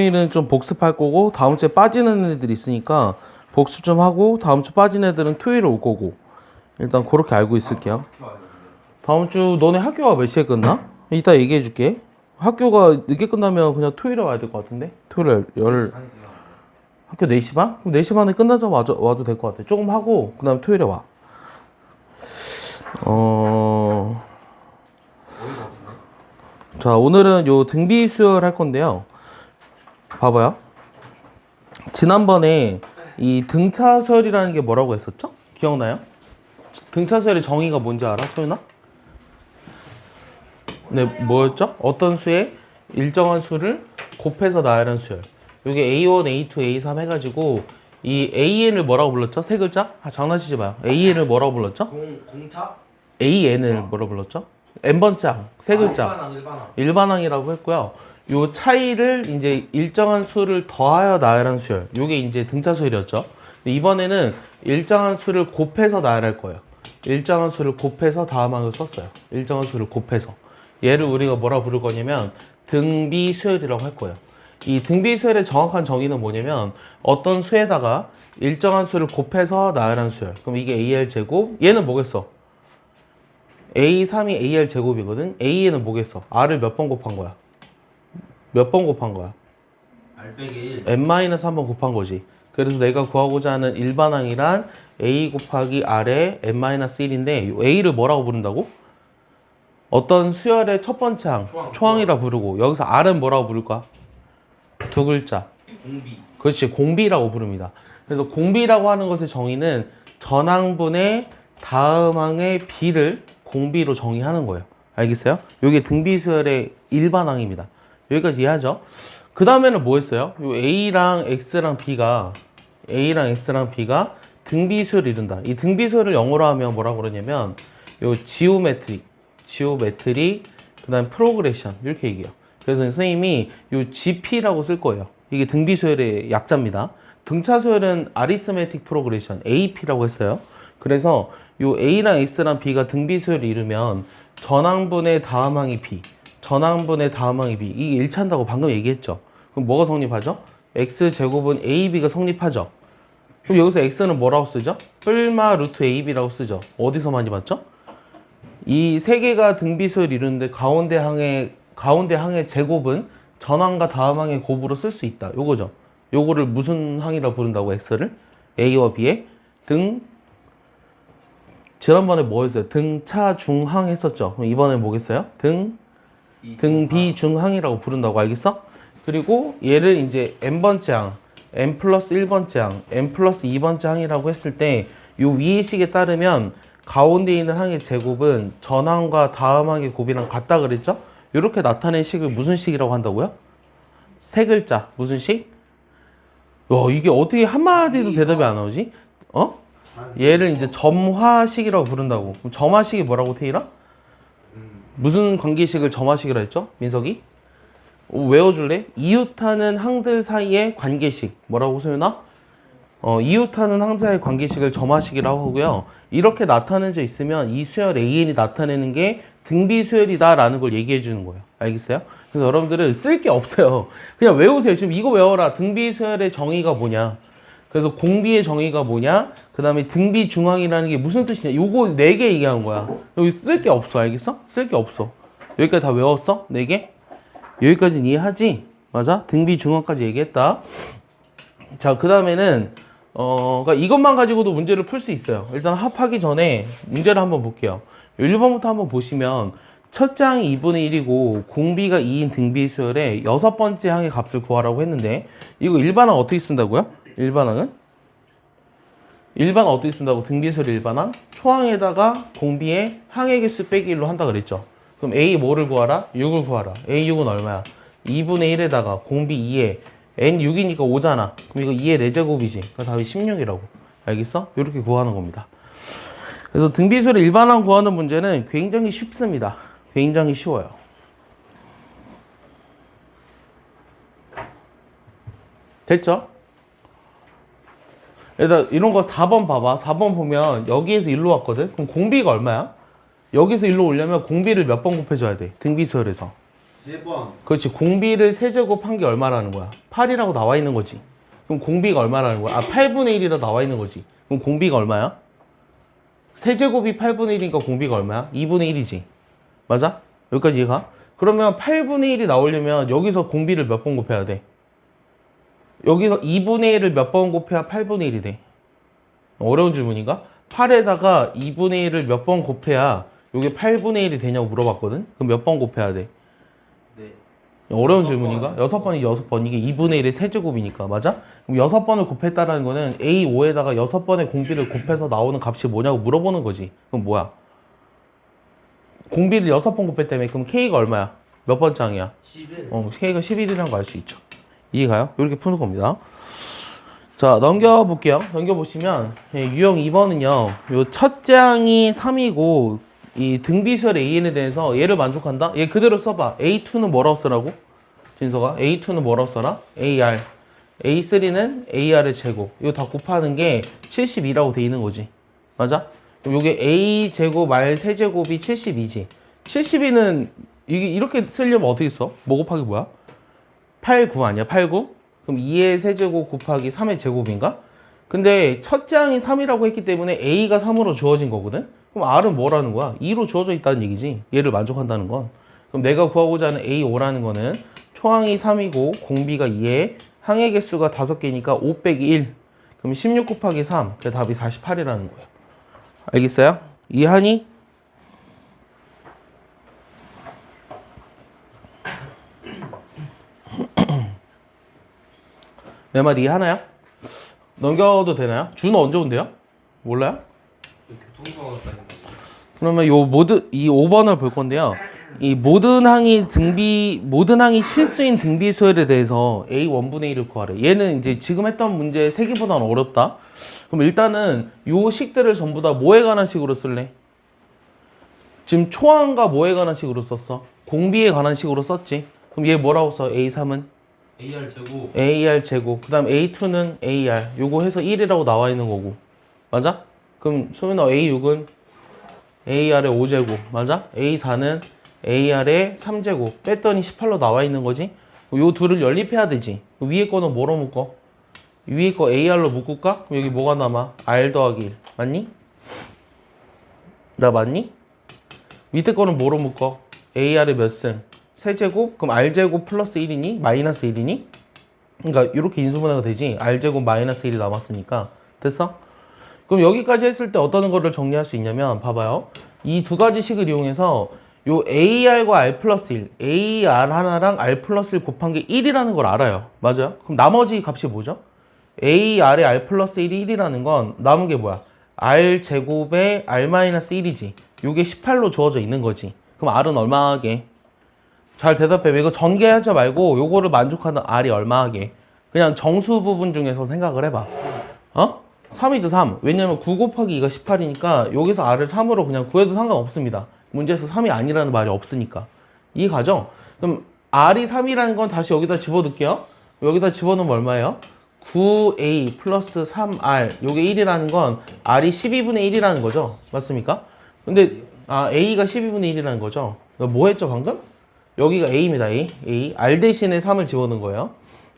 일은 좀 복습할 거고 다음 주에 빠지는 애들이 있으니까 복습 좀 하고 다음 주 빠진 애들은 토요일에 올 거고 일단 그렇게 알고 있을게요. 다음 주 너네 학교가 몇 시에 끝나? 이따 얘기해 줄게. 학교가 늦게 끝나면 그냥 토요일에 와야 될 것 같은데? 토요일에 학교 4시 반? 그럼 4시 반에 끝나자마자 와도 될 것 같아. 조금 하고 그 다음에 토요일에 와. 자, 오늘은 요 등비 수열 할 건데요. 봐봐요. 지난번에 이 등차 수열이라는 게 뭐라고 했었죠? 기억나요? 등차 수열의 정의가 뭔지 알아? 소윤아? 네, 뭐였죠? 어떤 수에 일정한 수를 곱해서 나열한 수열. 요게 A1, A2, A3 해가지고 이 AN을 뭐라고 불렀죠? 세 글자? 아, 장난치지 마요. AN을 뭐라고 불렀죠? 공차? AN을 뭐라고 불렀죠? N번째 항, 세 글자. 일반항이라고 했고요. 요 차이를 이제 일정한 수를 더하여 나열한 수열. 요게 이제 등차 수열이었죠. 이번에는 일정한 수를 곱해서 나열할 거예요. 일정한 수를 곱해서 다음항을 썼어요. 일정한 수를 곱해서. 얘를 우리가 뭐라 부를 거냐면 등비 수열이라고 할 거예요. 이 등비 수열의 정확한 정의는 뭐냐면 어떤 수에다가 일정한 수를 곱해서 나열한 수열. 그럼 이게 AR 제곱. 얘는 뭐겠어? A3이 AR 제곱이거든. AN은 뭐겠어? R을 몇 번 곱한 거야? 몇 번 곱한 거야? R 빼기 1 n-1번 곱한 거지. 그래서 내가 구하고자 하는 일반항이란 a 곱하기 r의 n-1인데 a를 뭐라고 부른다고? 어떤 수열의 첫 번째 항, 초항이라 부르고 여기서 r은 뭐라고 부를 거야? 두 글자. 공비. 그렇지, 공비라고 부릅니다. 그래서 공비라고 하는 것의 정의는 전항분의 다음 항의 b를 공비로 정의하는 거예요. 알겠어요? 이게 등비수열의 일반항입니다. 여기까지 이해하죠? 그 다음에는 뭐 했어요? 요 A랑 X랑 B가 등비수열을 이룬다. 이 등비수열을 영어로 하면 뭐라고 그러냐면 요 지오메트릭, 그 다음 프로그레션 이렇게 얘기해요. 그래서 선생님이 요 GP라고 쓸 거예요. 이게 등비수열의 약자입니다. 등차수열은 아리스메틱 프로그레션, AP라고 했어요. 그래서 요 A랑 X랑 B가 등비수열을 이루면 전항분의 다음항이 B, 전항분의 다음항이 B. 이게 일치한다고 방금 얘기했죠. 그럼 뭐가 성립하죠? X제곱은 AB가 성립하죠. 그럼 여기서 X는 뭐라고 쓰죠? 뿔마 루트 AB라고 쓰죠. 어디서 많이 봤죠? 이 세 개가 등비수열을 이루는데 가운데 항의 제곱은 전항과 다음항의 곱으로 쓸 수 있다. 요거죠. 요거를 무슨 항이라고 부른다고 X를? A와 B의 지난번에 뭐였어요? 등차 중항 했었죠. 그럼 이번에 뭐겠어요? 등비 중항이라고 부른다고. 알겠어? 그리고 얘를 이제 n번째 항, n 플러스 1번째 항, n 플러스 2번째 항이라고 했을 때 요 위의 식에 따르면 가운데 있는 항의 제곱은 전항과 다음 항의 곱이랑 같다 그랬죠? 이렇게 나타낸 식을 무슨 식이라고 한다고요? 세 글자. 무슨 식? 이게 어떻게 한마디도 대답이 안 나오지? 얘를 이제 점화식이라고 부른다고. 그럼 점화식이 뭐라고, 태일아? 무슨 관계식을 점화식이라 했죠? 민석이? 외워줄래? 이웃하는 항들 사이의 관계식. 뭐라고, 소윤아? 이웃하는 항들 사이의 관계식을 점화식이라고 하고요. 이렇게 나타내져 있으면 이 수열 AN이 나타내는 게 등비 수열이다라는 걸 얘기해 주는 거예요. 알겠어요? 그래서 여러분들은 쓸 게 없어요. 그냥 외우세요. 지금 이거 외워라. 등비 수열의 정의가 뭐냐? 그래서 공비의 정의가 뭐냐? 그 다음에 등비 중항이라는 게 무슨 뜻이냐? 요거 4개 얘기한 거야. 여기 쓸 게 없어. 알겠어? 쓸 게 없어. 여기까지 다 외웠어? 4개? 여기까지는 이해하지? 맞아? 등비 중항까지 얘기했다. 자, 그 다음에는 그러니까 이것만 가지고도 문제를 풀 수 있어요. 일단 합하기 전에 문제를 한번 볼게요. 1번부터 한번 보시면 첫째 항이 2분의 1이고 공비가 2인 등비 수열의 6번째 항의 값을 구하라고 했는데 이거 일반항 어떻게 쓴다고요? 일반항은? 일반항 어떻게 쓴다고? 등비수열 일반항? 초항에다가 공비의 항의 개수 빼기 1로 한다 그랬죠. 그럼 A 뭐를 구하라? 6을 구하라. A6은 얼마야? 2분의 1에다가 공비 2에 N6이니까 5잖아. 그럼 이거 2의 4제곱이지. 그러니까 답이 16이라고. 알겠어? 이렇게 구하는 겁니다. 그래서 등비수열의 일반항 구하는 문제는 굉장히 쉽습니다. 굉장히 쉬워요. 됐죠? 일단 이런 거 4번 봐봐. 4번 보면 여기에서 일로 왔거든? 그럼 공비가 얼마야? 여기서 일로 오려면 공비를 몇 번 곱해줘야 돼? 등비수열에서. 4번. 그렇지. 공비를 세제곱한 게 얼마라는 거야? 8이라고 나와 있는 거지. 그럼 공비가 얼마라는 거야? 8분의 1이라 나와 있는 거지. 그럼 공비가 얼마야? 세제곱이 8분의 1이니까 공비가 얼마야? 2분의 1이지. 맞아? 여기까지 이해가? 그러면 8분의 1이 나오려면 여기서 공비를 몇 번 곱해야 돼? 여기서 2분의 1을 몇 번 곱해야 8분의 1이 돼? 어려운 질문인가? 8에다가 2분의 1을 몇 번 곱해야 이게 8분의 1이 되냐고 물어봤거든? 그럼 몇 번 곱해야 돼? 네. 어려운 질문인가? 6번이 6번. 이게 2분의 1의 세제곱이니까. 맞아? 그럼 6번을 곱했다라는 거는 A5에다가 6번의 공비를 곱해서 나오는 값이 뭐냐고 물어보는 거지. 그럼 뭐야? 공비를 6번 곱했다며. 그럼 K가 얼마야? 몇 번 짱이야? 11. K가 11이라는 거 알 수 있죠. 이해가요? 이렇게 푸는 겁니다. 자, 넘겨볼게요. 넘겨보시면 유형 2번은요. 요 첫 장이 3이고 이 등비수열 AN에 대해서 얘를 만족한다? 얘 그대로 써봐. A2는 뭐라고 쓰라고? 진서가 A2는 뭐라고 써라? AR. A3는 AR의 제곱. 이거 다 곱하는 게 72라고 돼 있는 거지. 맞아? 그럼 요게 A 제곱 말 세제곱이 72지. 72는 이게 이렇게 쓰려면 어떻게 써? 뭐 곱하기 뭐야? 8, 9 아니야? 8, 9? 그럼 2의 세제곱 곱하기 3의 제곱인가? 근데 첫 장이 3이라고 했기 때문에 A가 3으로 주어진 거거든? 그럼 R은 뭐라는 거야? 2로 주어져 있다는 얘기지. 얘를 만족한다는 건. 그럼 내가 구하고자 하는 A5라는 거는 초항이 3이고 공비가 2에 항의 개수가 5개니까 5 빼기 1. 그럼 16 곱하기 3. 그 답이 48이라는 거야. 알겠어요? 이해하니? 내 말 이해하나요? 넘겨도 되나요? 준호 언제 온대요? 몰라요? 교통사고가 있다는 거. 그러면 이 5번을 볼 건데요. 이 모든 항이 실수인 등비 수열에 대해서 A 1분의 1을 구하래. 얘는 이제 지금 했던 문제 3개보다는 어렵다. 그럼 일단은 요 식들을 전부 다 뭐에 관한 식으로 쓸래? 지금 초항과 뭐에 관한 식으로 썼어? 공비에 관한 식으로 썼지. 그럼 얘 뭐라고 써? A3은? AR 제곱. AR 제곱. 그 다음 A2는 AR. 요거 해서 1이라고 나와 있는 거고. 맞아? 그럼 소민아 A6은 AR의 5제곱. 맞아? A4는 AR의 3제곱. 뺐더니 18로 나와 있는 거지? 요 둘을 연립해야 되지. 위에 거는 뭐로 묶어? 위에 거 AR로 묶을까? 그럼 여기 뭐가 남아? R 더하기 1. 맞니? 나 맞니? 밑에 거는 뭐로 묶어? AR의 몇 승? 세제곱? 그럼 R제곱 플러스 1이니? 마이너스 1이니? 그러니까 이렇게 인수분해가 되지. R제곱 마이너스 1이 남았으니까. 됐어? 그럼 여기까지 했을 때 어떤 거를 정리할 수 있냐면 봐봐요. 이 두 가지 식을 이용해서 요 AR과 R 플러스 1, AR 하나랑 R 플러스 1 곱한 게 1이라는 걸 알아요. 맞아요? 그럼 나머지 값이 뭐죠? AR의 R 플러스 1이 1이라는 건 남은 게 뭐야? R 제곱에 R 마이너스 1이지. 요게 18로 주어져 있는 거지. 그럼 R은 얼마하게? 잘 대답해. 이거 전개하지 말고 요거를 만족하는 R이 얼마하게? 그냥 정수 부분 중에서 생각을 해봐. 어? 3이죠, 3. 왜냐면 9 곱하기 2가 18이니까 여기서 R을 3으로 그냥 구해도 상관없습니다. 문제에서 3이 아니라는 말이 없으니까. 이해가죠? 그럼 R이 3이라는 건 다시 여기다 집어넣을게요. 여기다 집어넣으면 얼마예요? 9A 플러스 3R. 요게 1이라는 건 R이 12분의 1이라는 거죠. 맞습니까? 근데 A가 12분의 1이라는 거죠. 뭐 했죠, 방금? 여기가 A입니다, A. R 대신에 3을 집어넣은 거예요.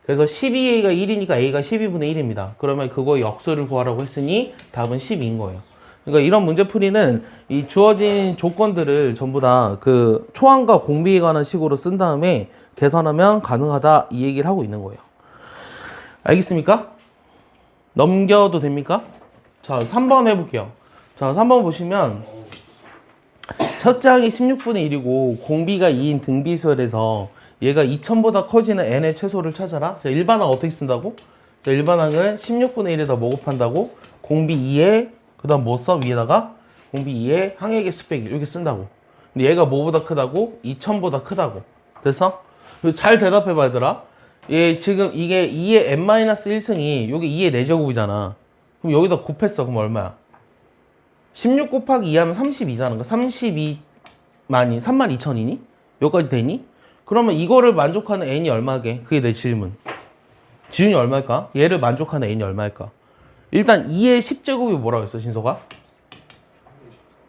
그래서 12A가 1이니까 A가 12분의 1입니다. 그러면 그거의 역수를 구하라고 했으니 답은 12인 거예요. 그러니까 이런 문제풀이는 이 주어진 조건들을 전부 다 그 초항과 공비에 관한 식으로 쓴 다음에 계산하면 가능하다 이 얘기를 하고 있는 거예요. 알겠습니까? 넘겨도 됩니까? 자, 3번 해볼게요. 자, 3번 보시면 첫 장이 16분의 1이고 공비가 2인 등비수열에서 얘가 2000보다 커지는 n의 최소를 찾아라. 자, 일반항 어떻게 쓴다고? 자, 일반항을 16분의 1에다 뭐 곱한다고? 공비 2에 그 다음 뭐 써? 위에다가 공비 2에 항의 개수 빼기 이렇게 쓴다고. 근데 얘가 뭐보다 크다고? 2000보다 크다고. 됐어? 잘 대답해봐 얘들아. 얘 지금 이게 2의 n-1승이 요게 2의 4제곱이잖아. 그럼 여기다 곱했어. 그럼 얼마야? 16 곱하기 2 하면 32잖아. 32만이 32,000이니? 여기까지 되니? 그러면 이거를 만족하는 n이 얼마게? 그게 내 질문. 지준이 얼마일까? 얘를 만족하는 n이 얼마일까? 일단 2의 10제곱이 뭐라고 했어, 신서가?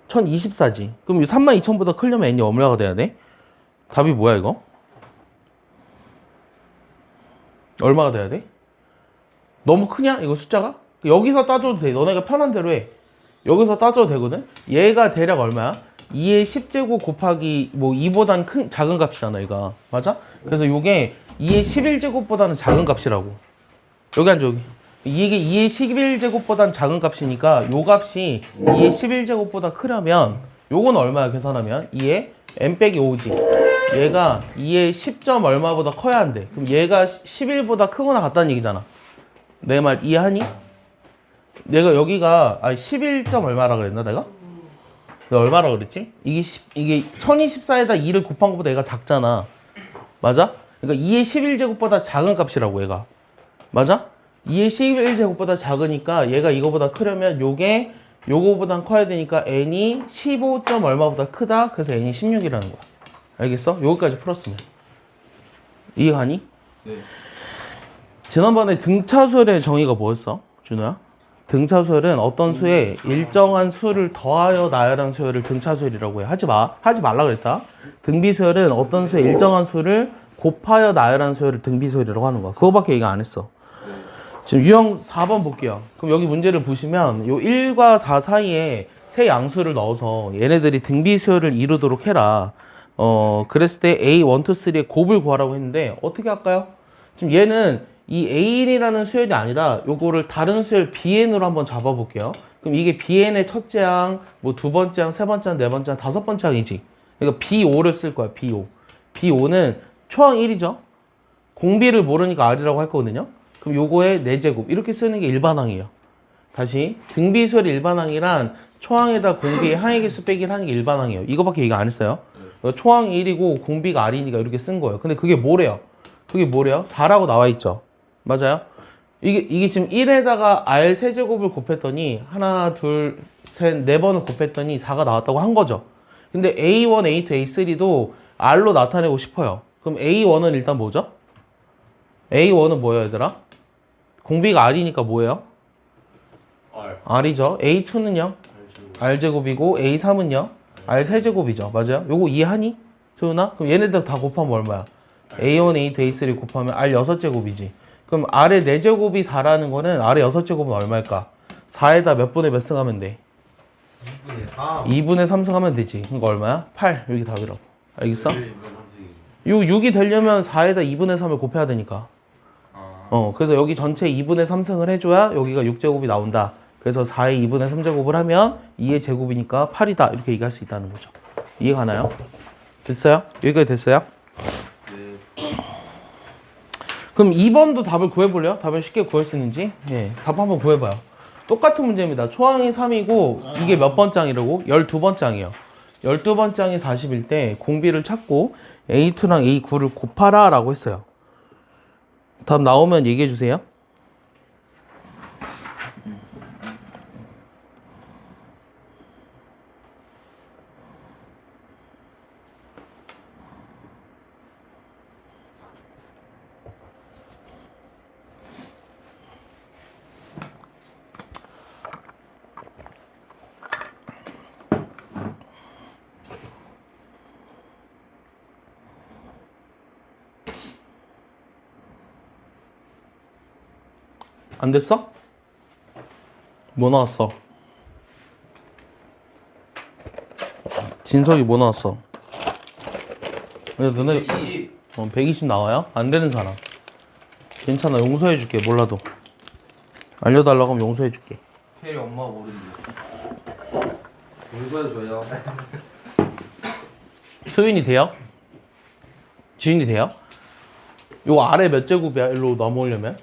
1024지. 그럼 32,000보다 크려면 n이 얼마가 돼야 돼? 답이 뭐야, 이거? 얼마가 돼야 돼? 너무 크냐? 이거 숫자가? 여기서 따져도 돼. 너네가 편한 대로 해. 여기서 따져도 되거든? 얘가 대략 얼마야? 2의 10제곱 곱하기 뭐 2보단 큰 작은 값이잖아 얘가. 맞아? 그래서 요게 2의 11제곱보다는 작은 값이라고. 여기 앉아 여기. 이게 2의 11제곱보다는 작은 값이니까 요 값이 2의 11제곱보다 크려면 요건 얼마야 계산하면? 2의 n 빼기 5지. 얘가 2의 10점 얼마보다 커야 한대. 그럼 얘가 11보다 크거나 같다는 얘기잖아. 내 말 이해하니? 내가 여기가 11점 얼마라 그랬나 내가? 내가 얼마라 그랬지? 이게 1024에다 2를 곱한 것보다 얘가 작잖아. 맞아? 그러니까 2의 11제곱보다 작은 값이라고 얘가. 맞아? 2의 11제곱보다 작으니까 얘가 이거보다 크려면 요게 요거보단 커야 되니까 n이 15점 얼마보다 크다. 그래서 n이 16이라는 거야. 알겠어? 여기까지 풀었으면. 이해하니? 네. 지난번에 등차수열의 정의가 뭐였어? 준호야? 등차수열은 어떤 수에 일정한 수를 더하여 나열한 수열을 등차수열이라고 해. 하지 말라 그랬다. 등비수열은 어떤 수에 일정한 수를 곱하여 나열한 수열을 등비수열이라고 하는 거야. 그거밖에 얘기 안 했어. 지금 유형 4번 볼게요. 그럼 여기 문제를 보시면 요 1과 4 사이에 세 양수를 넣어서 얘네들이 등비수열을 이루도록 해라. 그랬을 때 A1, 2, 3의 곱을 구하라고 했는데 어떻게 할까요? 지금 얘는 이 An이라는 수열이 아니라 요거를 다른 수열 Bn으로 한번 잡아볼게요. 그럼 이게 Bn의 첫째 항, 뭐 두 번째 항, 세 번째 항, 네 번째 항, 다섯 번째 항이지. 그러니까 B5를 쓸 거야, B5. B5는 초항 1이죠. 공비를 모르니까 R이라고 할 거거든요. 그럼 요거의 4제곱 이렇게 쓰는 게 일반항이에요. 다시 등비수열의 일반항이란 초항에다 공비의 항의 개수 빼기를 하는 게 일반항이에요. 이거밖에 얘기 안 했어요. 그러니까 초항 1이고 공비가 R이니까 이렇게 쓴 거예요. 근데 그게 뭐래요? 4라고 나와 있죠. 맞아요? 이게 지금 1에다가 R 세제곱을 곱했더니 하나, 둘, 셋, 네 번을 곱했더니 4가 나왔다고 한 거죠. 근데 A1, A2, A3도 R로 나타내고 싶어요. 그럼 A1은 일단 뭐죠? A1은 뭐예요, 얘들아? 공비가 R이니까 뭐예요? R이죠. A2는요? R제곱이고 A3은요? R 세제곱이죠. 맞아요? 요거 이해하니? 조윤아? 그럼 얘네들 다 곱하면 얼마야? A1, A2, A3 곱하면 R 6제곱이지. 그럼 R의 4제곱이 4라는 거는 R의 6제곱은 얼마일까? 4에다 몇 분의 몇 승하면 돼? 2분의 3승 하면 되지. 그거 얼마야? 8. 여기 답이라고. 알겠어? 요 6이 되려면 4에다 2분의 3을 곱해야 되니까. 그래서 여기 전체 2분의 3승을 해줘야 여기가 6제곱이 나온다. 그래서 4의 2분의 3제곱을 하면 2의 제곱이니까 8이다. 이렇게 얘기할 수 있다는 거죠. 이해가나요? 됐어요? 여기까지 됐어요? 그럼 2번도 답을 구해볼래요? 답을 쉽게 구할 수 있는지? 예, 답 한번 구해봐요. 똑같은 문제입니다. 초항이 3이고 이게 몇 번째 항이라고? 12번째 항이에요. 12번째 항이 40일 때 공비를 찾고 A2랑 A9를 곱하라 라고 했어요. 답 나오면 얘기해 주세요. 안 됐어? 뭐 나왔어? 진석이 뭐 나왔어? 너네 120 나와요? 안 되는 사람. 괜찮아, 용서해줄게. 몰라도 알려달라고 하면 용서해줄게. 혜리 엄마 모르는데. 용서해줘요. 소윤이 돼요? 지윤이 돼요? 요거 아래 몇 제곱이야? 일로 넘어오려면?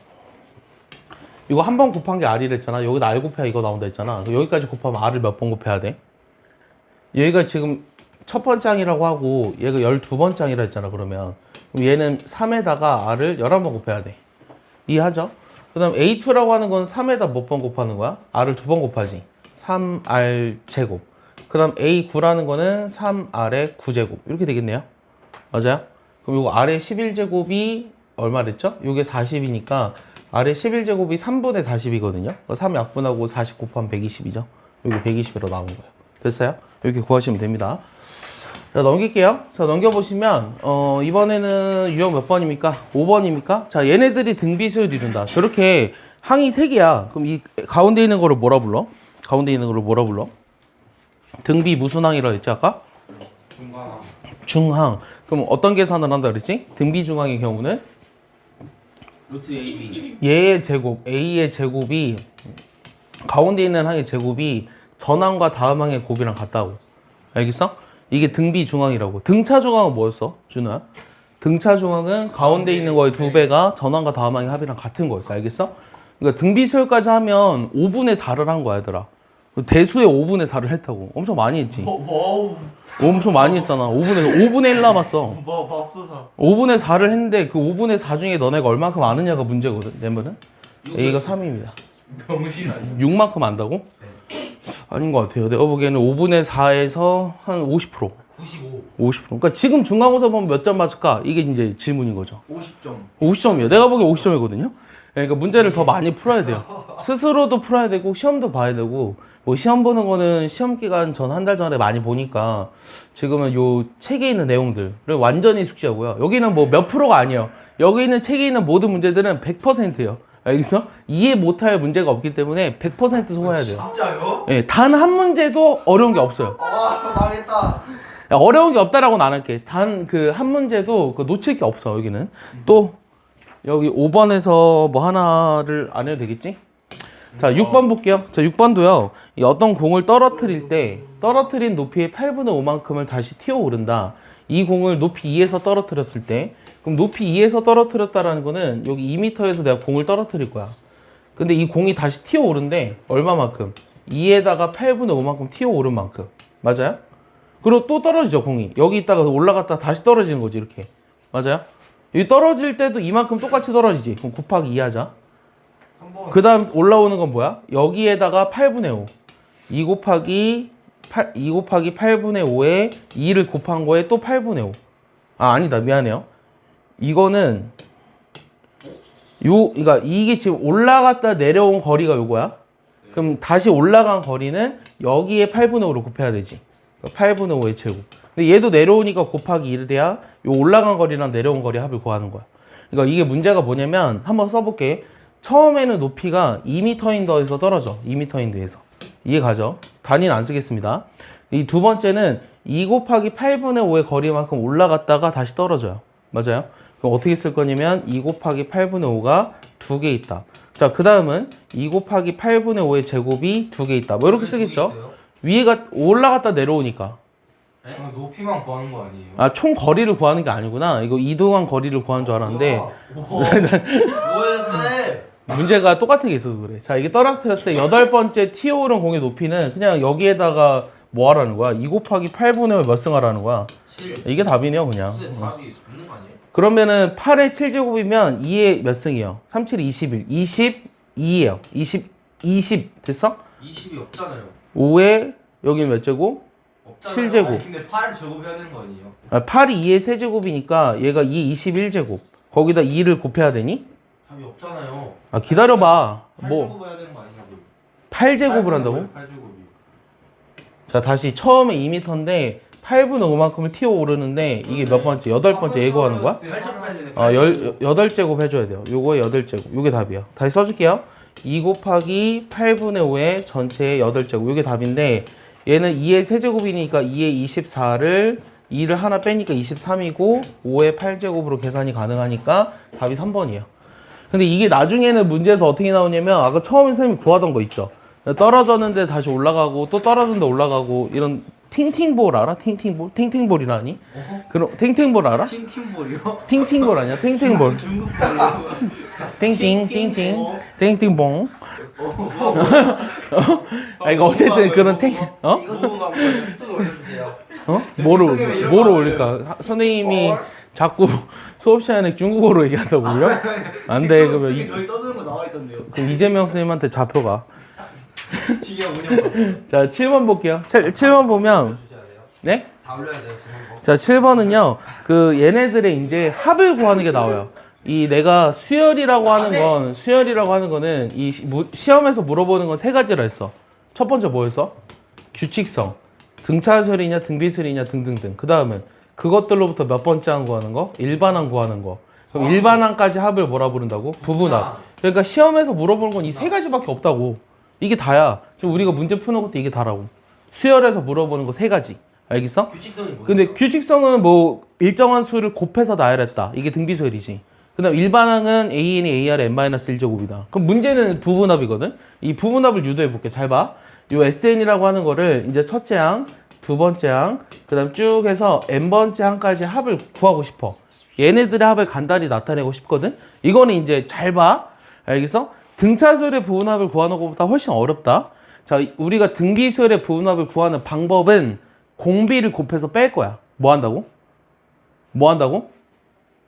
이거 한 번 곱한 게 R이라 했잖아. 여기다 R 곱해야 이거 나온다 했잖아. 여기까지 곱하면 R을 몇 번 곱해야 돼? 얘가 지금 첫 번째 항이라고 하고 얘가 12번째 항이라 했잖아. 그럼 얘는 3에다가 R을 11번 곱해야 돼. 이해하죠? 그 다음 A2라고 하는 건 3에다 몇 번 곱하는 거야? R을 2번 곱하지. 3R 제곱. 그 다음 A9라는 거는 3R의 9제곱. 이렇게 되겠네요. 맞아요? 그럼 이거 R의 11제곱이 얼마랬죠? 이게 40이니까 R의 11제곱이 3분의 40이거든요. 3 약분하고 40 곱하면 120이죠. 여기 120으로 나온 거예요. 됐어요? 이렇게 구하시면 됩니다. 자, 넘길게요. 자, 넘겨보시면, 이번에는 유형 몇 번입니까? 5번입니까? 자, 얘네들이 등비수열 이룬다. 저렇게 항이 3개야. 그럼 이 가운데 있는 거를 뭐라 불러? 가운데 있는 거를 뭐라 불러? 등비 무슨 항이라고 했지, 아까? 중간. 중항. 그럼 어떤 계산을 한다 그랬지? 등비 중항의 경우는? 루트 AB. 얘의 제곱, A의 제곱이, 가운데 있는 항의 제곱이 전항과 다음 항의 곱이랑 같다고. 알겠어? 이게 등비 중항이라고. 등차 중항은 뭐였어, 준호야? 등차 중항은 가운데 있는 거의 2배가 전항과 다음 항의 합이랑 같은 거였어. 알겠어? 그러니까 등비수열까지 하면 5분의 4를 한 거야, 얘들아. 대수의 5분의 4를 했다고. 엄청 많이 했지. 엄청 많이 했잖아. 5분의 1 남았어. 밥수사. 5분의 4를 했는데 그 5분의 4 중에 너네가 얼만큼 아느냐가 문제거든. 내면은 A가 3입니다. 병신 아니야? 6만큼 안다고? 아닌 것 같아요. 내가 보기에는 5분의 4에서 한 50%. 95. 50%. 그러니까 지금 중간고사 보면 몇 점 맞을까? 이게 이제 질문인 거죠. 50점. 50점이에요. 내가 보기엔 50점이거든요. 그러니까 문제를 더 많이 풀어야 돼요. 스스로도 풀어야 되고 시험도 봐야 되고 뭐 시험 보는 거는 시험 기간 전 한 달 전에 많이 보니까 지금은 요 책에 있는 내용들을 완전히 숙지하고요. 여기는 뭐 몇 프로가 아니에요. 여기 있는 책에 있는 모든 문제들은 100%예요. 알겠어? 이해 못할 문제가 없기 때문에 100% 소화해야 돼요. 진짜요? 예, 단 한 문제도 어려운 게 없어요. 아 망했다. 야, 어려운 게 없다라고는 안 할게. 단 그 한 문제도 그 놓칠 게 없어, 여기는. 또 여기 5번에서 뭐 하나를 안 해도 되겠지? 자, 6번 볼게요. 자, 6번도요. 이 어떤 공을 떨어뜨릴 때 떨어뜨린 높이의 8분의 5만큼을 다시 튀어 오른다. 이 공을 높이 2에서 떨어뜨렸을 때 그럼 높이 2에서 떨어뜨렸다라는 거는 여기 2m에서 내가 공을 떨어뜨릴 거야. 근데 이 공이 다시 튀어 오른데 얼마만큼? 2에다가 8분의 5만큼 튀어 오른 만큼. 맞아요? 그리고 또 떨어지죠, 공이. 여기 있다가 올라갔다 다시 떨어지는 거지, 이렇게. 맞아요? 여기 떨어질 때도 이만큼 똑같이 떨어지지. 그럼 곱하기 2 하자. 그 다음 올라오는 건 뭐야? 여기에다가 8분의 5. 2 곱하기 8분의 5에 2를 곱한 거에 또 8분의 5. 아, 아니다. 미안해요. 이거는 그러니까 이게 지금 올라갔다 내려온 거리가 요거야. 그럼 다시 올라간 거리는 여기에 8분의 5를 곱해야 되지. 8분의 5의 제곱. 근데 얘도 내려오니까 곱하기 1을 해야 요 올라간 거리랑 내려온 거리 합을 구하는 거야. 그러니까 이게 문제가 뭐냐면 한번 써볼게. 처음에는 높이가 2m인더에서 떨어져. 2m인더에서. 이해 가죠? 단위는 안 쓰겠습니다. 이 두 번째는 2 곱하기 8분의 5의 거리만큼 올라갔다가 다시 떨어져요. 맞아요? 그럼 어떻게 쓸 거냐면 2 곱하기 8분의 5가 2개 있다. 자, 그 다음은 2 곱하기 8분의 5의 제곱이 2개 있다. 뭐 이렇게 쓰겠죠? 위에가 올라갔다 내려오니까. 높이만 구하는 거 아니에요? 아, 총 거리를 구하는 게 아니구나. 이거 이동한 거리를 구하는 줄 알았는데 뭐였어? 문제가 똑같은 게 있어서 그래. 자, 이게 떨어뜨렸을 때 8번째 튀어오른 공의 높이는 그냥 여기에다가 뭐 하라는 거야? 2 곱하기 8분의 5 몇 승 하라는 거야? 7. 이게 답이네요, 그냥. 근데 답이 없는 거 아니에요? 그러면은 8의 7제곱이면 2의 몇 승이에요? 37, 21. 22예요. 20 됐어? 20이 없잖아요. 5의 여기는 몇 제곱? 없잖아요. 7제곱. 아니, 근데 8 제곱해야 되는 거 아니에요? 아, 8이 2의 세제곱이니까 얘가 2의 21제곱. 거기다 2를 곱해야 되니? 답이 없잖아요. 아, 기다려봐. 8 뭐 제곱해야 되는 거 아니냐고요? 8제곱을 한다고? 8제곱이. 자, 다시 처음에 2m인데 8분의 5만큼을 튀어 오르는데 이게 몇 번째? 8번째 예고하는 거야? 8제곱 해야 되네. 8제곱 해줘야 돼요. 요거에 8제곱. 요게 답이야. 다시 써줄게요. 2 곱하기 8분의 5의 전체의 8제곱. 요게 답인데 얘는 2의 세제곱이니까 2의 24를 2를 하나 빼니까 23이고 5의 8제곱으로 계산이 가능하니까 답이 3번이에요. 근데 이게 나중에는 문제에서 어떻게 나오냐면 아까 처음에 선생님이 구하던 거 있죠. 떨어졌는데 다시 올라가고 또 떨어졌는데 올라가고 이런 팅팅볼 알아? 팅팅볼? 팅팅볼이라니? 그럼 팅팅볼 알아? 팅팅볼이요? 팅팅볼 아니야? 팅팅볼. 중국볼이요? 팅팅 팅팅 팅팅봉. 아 이거 어쨌든 그런 어? 이거 한번 뚝뚝 올려주세요. 어? 뭐로 올릴까? 선생님이 자꾸 수업 시간에 중국어로 얘기한다고요? 안 돼. 그러면 저희 떠드는 거 나와 있던데요. 그럼 이재명 선생님한테 잡혀가. 지금 운영. 자, 7번 볼게요. 7번 보면 네? 다 올려야 돼요. 지금 자, 7번은요. 그 얘네들의 이제 합을 구하는 게 나와요. 이 내가 수열이라고 하는 거는 이 시험에서 물어보는 건 세 가지라 했어. 첫 번째 뭐였어? 규칙성, 등차수열이냐 등비수열이냐 등등등. 그 다음은 그것들로부터 몇 번째 항 구하는 거? 일반항 구하는 거. 그럼 일반항까지 합을 뭐라 부른다고? 부분합. 그러니까 시험에서 물어보는 건 이 세 가지밖에 없다고. 이게 다야. 지금 우리가 문제 푸는 것도 이게 다라고. 수열에서 물어보는 거 세 가지. 알겠어? 규칙성이 뭐예요? 근데 규칙성은 뭐 일정한 수를 곱해서 나열했다. 이게 등비수열이지. 그 다음 일반항은 AN이 AR의 n-1제곱이다. 그럼 문제는 부분합이거든? 이 부분합을 유도해 볼게. 잘 봐. 요 SN이라고 하는 거를 이제 첫째 항, 두 번째 항, 그 다음 쭉 해서 n번째 항까지 합을 구하고 싶어. 얘네들의 합을 간단히 나타내고 싶거든? 이거는 이제 잘 봐. 알겠어? 등차수열의 부분합을 구하는 것보다 훨씬 어렵다. 자, 우리가 등비수열의 부분합을 구하는 방법은 공비를 곱해서 뺄 거야. 뭐 한다고? 뭐 한다고?